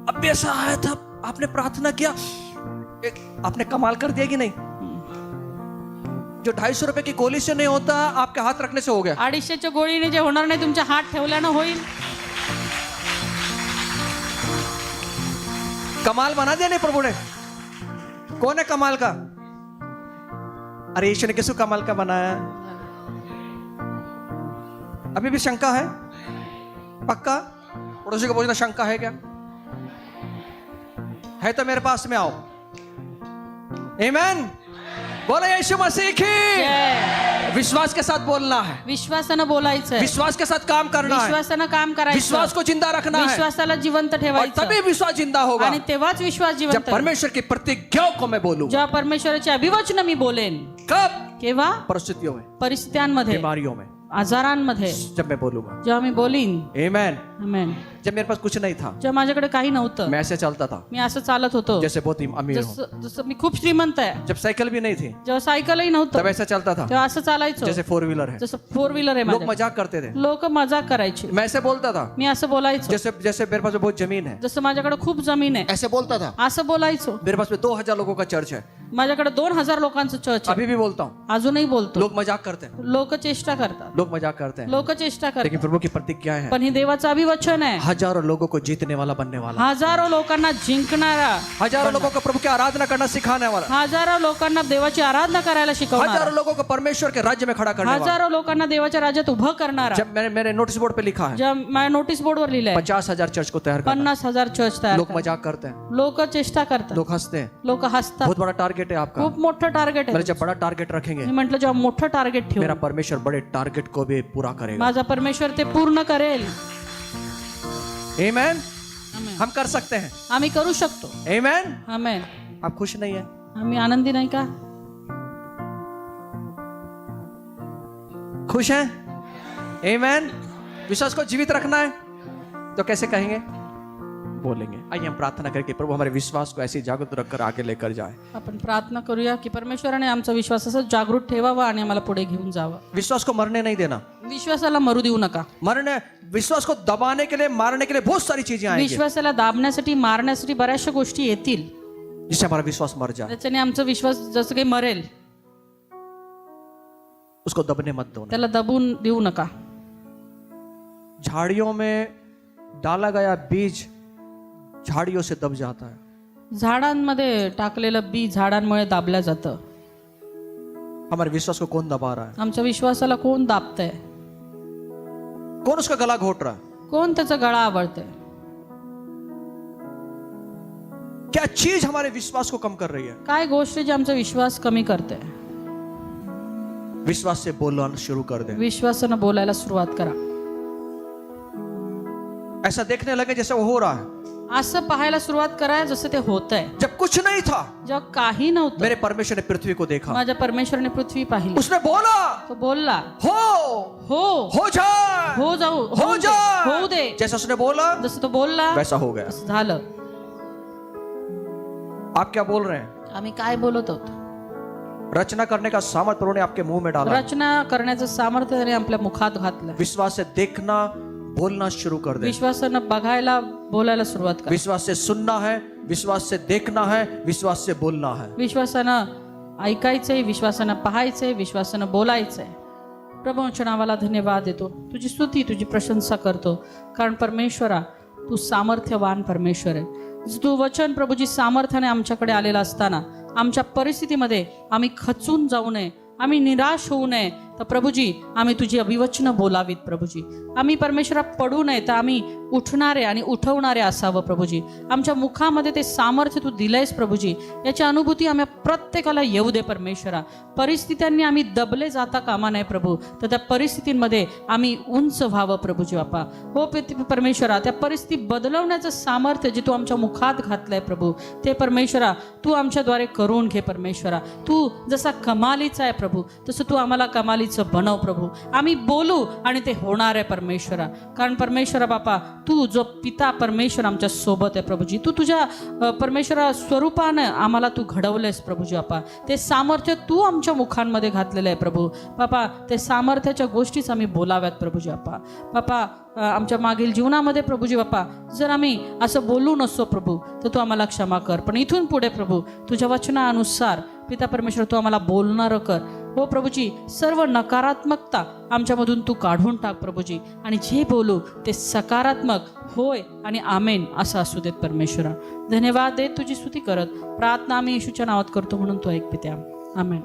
अब भी ऐसा आया था, आपने प्रार्थना किया, आपने कमाल कर दिया कि नहीं? जो 250 रुपए की गोली से नहीं होता आपके हाथ रखने से हो गया। 250च्या गोळीने जे होणार नाही तुमच्या हात ठेवल्यानं होईल. कमाल बना दिया नहीं प्रभु ने? कौन है कमाल का? अरे यीशु ने किसको कमाल का बनाया? अभी भी शंका है? पक्का? पड़ोसी को पूछना शंका है क्या? है तो मेरे पास में आओ। आमेन। बोलो यीशु मसीह की। जय. विश्वास के साथ बोलना है, विश्वासानं बोलायचंय, विश्वास के साथ काम करना है, विश्वासानं काम करायचं, विश्वास को जिंदा रखना है, विश्वासाला जिवंत और ठेवायचं तभी विश्वास जिंदा होगा आणि तेव्हाच विश्वास जब जिवंत. परमेश्वर की प्रतिज्ञाओं को मैं बोलूं। जेव्हा परमेश्वराची अभिवचन मी बोलेन. कब? केव्हा? परिस्थितियों में, परिस्थित्यांमध्ये, बीमारियों में, आजारांमध्ये जब मैं बोलूंगा। जेव्हा मी बोलीन. आमेन। आमेन. जब मेरे पास कुछ नहीं था, जेव्हा माझ्याकडे काही नव्हतं, मैं ऐसे चलता था मी असं चालत होतो जैसे बहुत ही अमीर हूँ. जसं जसं मी खूप श्रीमंत आहे. जब साइकिल भी नहीं थी, जेव्हा सायकलही नव्हतं तब ऐसा चलता था तेव्हा असं चालायचो जैसे 4 व्हीलर है. जसं 4 व्हीलर आहे लोग माझ्या. मजाक करते थे. लोक मजाक करायचे. मैं ऐसे बोलता था मी असं बोलायचो जैसे जैसे मेरे पास बहुत जमीन है. जसं माझ्याकडे खूप जमीन आहे ऐसे बोलता था. असं बोलायचो. मेरे पास में 2000 लोगों का चर्च है. माझ्याकडे 2000 लोकांचं चर्च आहे. अभी भी बोलता हूँ. अजूनही बोलतो. लोग मजाक करते हैं. लोक चेष्टा करतात. लोग मजाक करते हैं. लोक चेष्टा करतात. लेकिन प्रभु की प्रतिज्ञा है, पण ही देवाचं अभिवचन आहे. हजारों लोगों को जीतने वाला बनने वाला, हजारो लोकांना जिंकणारा, हजारों लोगों को प्रभु की आराधना करना सिखाने वाला, हजारो लोकांना देवाची आराधना करायला शिकवणारा, हजारों लोगों को परमेश्वर के राज्य में खड़ा करने वाला. हजारो लोकांना देवाच्या राज्यात उभं करणारा. जब मैंने मेरे नोटिस बोर्ड पे लिखा है जब माझ्या नोटीस बोर्डवर लिहिलंय 50,000 चर्च को तैयार करना, 50,000 चर्च तयार लोग मजाक करते हैं, लोक चेष्टा करतात. लोग हंसते हैं. लोक हसतात. बहुत बड़ा टारगेट है आपका. खूप मोठं टार्गेट मेरे आहे. जब बड़ा टारगेट रखेंगे, मी म्हटलं जेव्हा मोठं टार्गेट ठेवू मेरा परमेश्वर बड़े टारगेट को भी पूरा करेगा. माझा परमेश्वर ते पूर्ण करेल. आमेन. आमेन. हम कर सकते हैं. आम्ही करू शकतो. आमेन. आमेन. आप खुश नहीं है? आम्ही आनंदी नाही का? खुश हैं? आमेन. विश्वास को जीवित रखना है तो कैसे कहेंगे? बोलेंगे. आइए हम प्रार्थना करें कि प्रभु हमारे विश्वास को ऐसे जागृत रखकर आगे लेकर जाए. आपण प्रार्थना करूया की परमेश्वराने आमचा विश्वास असं जागृत ठेवावा आणि आम्हाला पुढे घेऊन जावं. विश्वास को मरने नहीं देना. विश्वासाला मरू देऊ नका. मरने, विश्वास को दबाने के लिए, मारने के लिए बहुत सारी चीजें आएंगी विश्वासाला दाबण्यासाठी मारण्यासाठी बऱ्याचशा गोष्टी येतील जिससे हमारा विश्वास मर जाए. त्याच्याने आमचा विश्वास जसं काही मरेल. उसको दबने मत दो. त्याला दबून देऊ नका. झाड़ियों में डाला गया बीज झाड़ियों से दब जाता है. झाडांमध्ये टाकलेलं बी झाडांमुळे दाबलं जातं. हमारे विश्वास को कौन दबा रहा है? आमच्या विश्वासाला कोण दाबतंय? कौन उसका गला घोट रहा है? कोण त्याचा गळा आवळतंय? क्या चीज हमारे विश्वास को कम कर रही है? काय गोष्ट जी आमचा विश्वास कमी करते? विश्वास से बोलना शुरू कर दे. विश्वासानं बोलायला सुरुवात करा. ऐसा देखने लगे जैसे वो हो रहा है. असं पाहायला सुरुवात करा जसं ते होतंय. जब कुछ नहीं था, जेव्हा काही नव्हतं मेरे परमेश्वर ने पृथ्वी को देखा. माझ्या परमेश्वराने पृथ्वी पाहिली. उसने बोला, तो बोलला हो जाए, हो जाऊ हो जाए. होऊ दे. जैसा उसने बोला जसं तो बोलला वैसा हो गया. तसं झालं. आप क्या बोल रहे हैं? आम्ही काय बोलत होतो? रचना करने का सामर्थ्य प्रभु ने आपके मुंह में डाला. रचना करण्याचं सामर्थ्य त्याने आपल्या मुखात घातलं. विश्वास से देखना, बोलना शुरू कर दे. विश्वासानं बघायला बोलायला सुरुवात करा. विश्वास से सुनना है, विश्वास से देखना है, विश्वास से बोलना है. विश्वासानं ऐकायचंय, विश्वासानं पाहायचंय, विश्वासानं बोलायचंय. प्रभूच्या नावाला धन्यवाद देतो. तुझी स्तुती, तुझी प्रशंसा करतो. कारण परमेश्वरा तू सामर्थ्यवान परमेश्वर आहे. तू वचन प्रभूजी सामर्थ्याने आमच्याकडे आलेला असताना आमच्या परिस्थितीमध्ये आम्ही खचून जाऊ नये, आम्ही निराश होऊ नये, तर प्रभूजी आम्ही तुझी अभिवचनं बोलावीत. प्रभूजी आम्ही परमेश्वरा पडू नये, तर आम्ही उठणारे आणि उठवणारे असावं. प्रभूजी आमच्या मुखामध्ये ते सामर्थ्य तू दिलंयस. प्रभूजी याची अनुभूती आम्ही प्रत्येकाला येऊ दे. परमेश्वरा परिस्थितींनी आम्ही दबले जाता कामा नये प्रभू, तर त्या परिस्थितींमध्ये आम्ही उंच व्हावं. प्रभूजी बापा हो परमेश्वरा, त्या परिस्थिती बदलवण्याचं सामर्थ्य जे तू आमच्या मुखात घातलंय प्रभू, ते परमेश्वरा तू आमच्याद्वारे करून घे. परमेश्वरा तू जसा कमालीचा आहे प्रभू, तसं तू आम्हाला कमालीचं बनव प्रभू. आम्ही बोलू आणि ते होणार आहे परमेश्वरा. कारण परमेश्वरा बापा तू जो पिता परमेश्वर आमच्या सोबत आहे प्रभूजी. तू तुझ्या परमेश्वरा स्वरूपानं आम्हाला तू घडवलंयस प्रभूजी बापा. ते सामर्थ्य तू आमच्या मुखांमध्ये घातलेलं आहे प्रभू बापा. ते सामर्थ्याच्या गोष्टीच आम्ही बोलाव्यात प्रभूजी बापा. बापा आमच्या मागील जीवनामध्ये प्रभूजी बापा जर आम्ही असं बोलू नसतो प्रभू, तर तू आम्हाला क्षमा कर. पण इथून पुढे प्रभू तुझ्या वचनानुसार पिता परमेश्वर तू आम्हाला बोलणारं कर. हो प्रभूजी सर्व नकारात्मकता आमच्यामधून तू काढून टाक प्रभूजी, आणि जे बोलू ते सकारात्मक होय आणि आमेन असं असू देत. परमेश्वरा धन्यवाद देत तुझी स्तुती करत प्रार्थना आम्ही येशूच्या नावात करतो म्हणून तू ऐक पित्या. आमेन.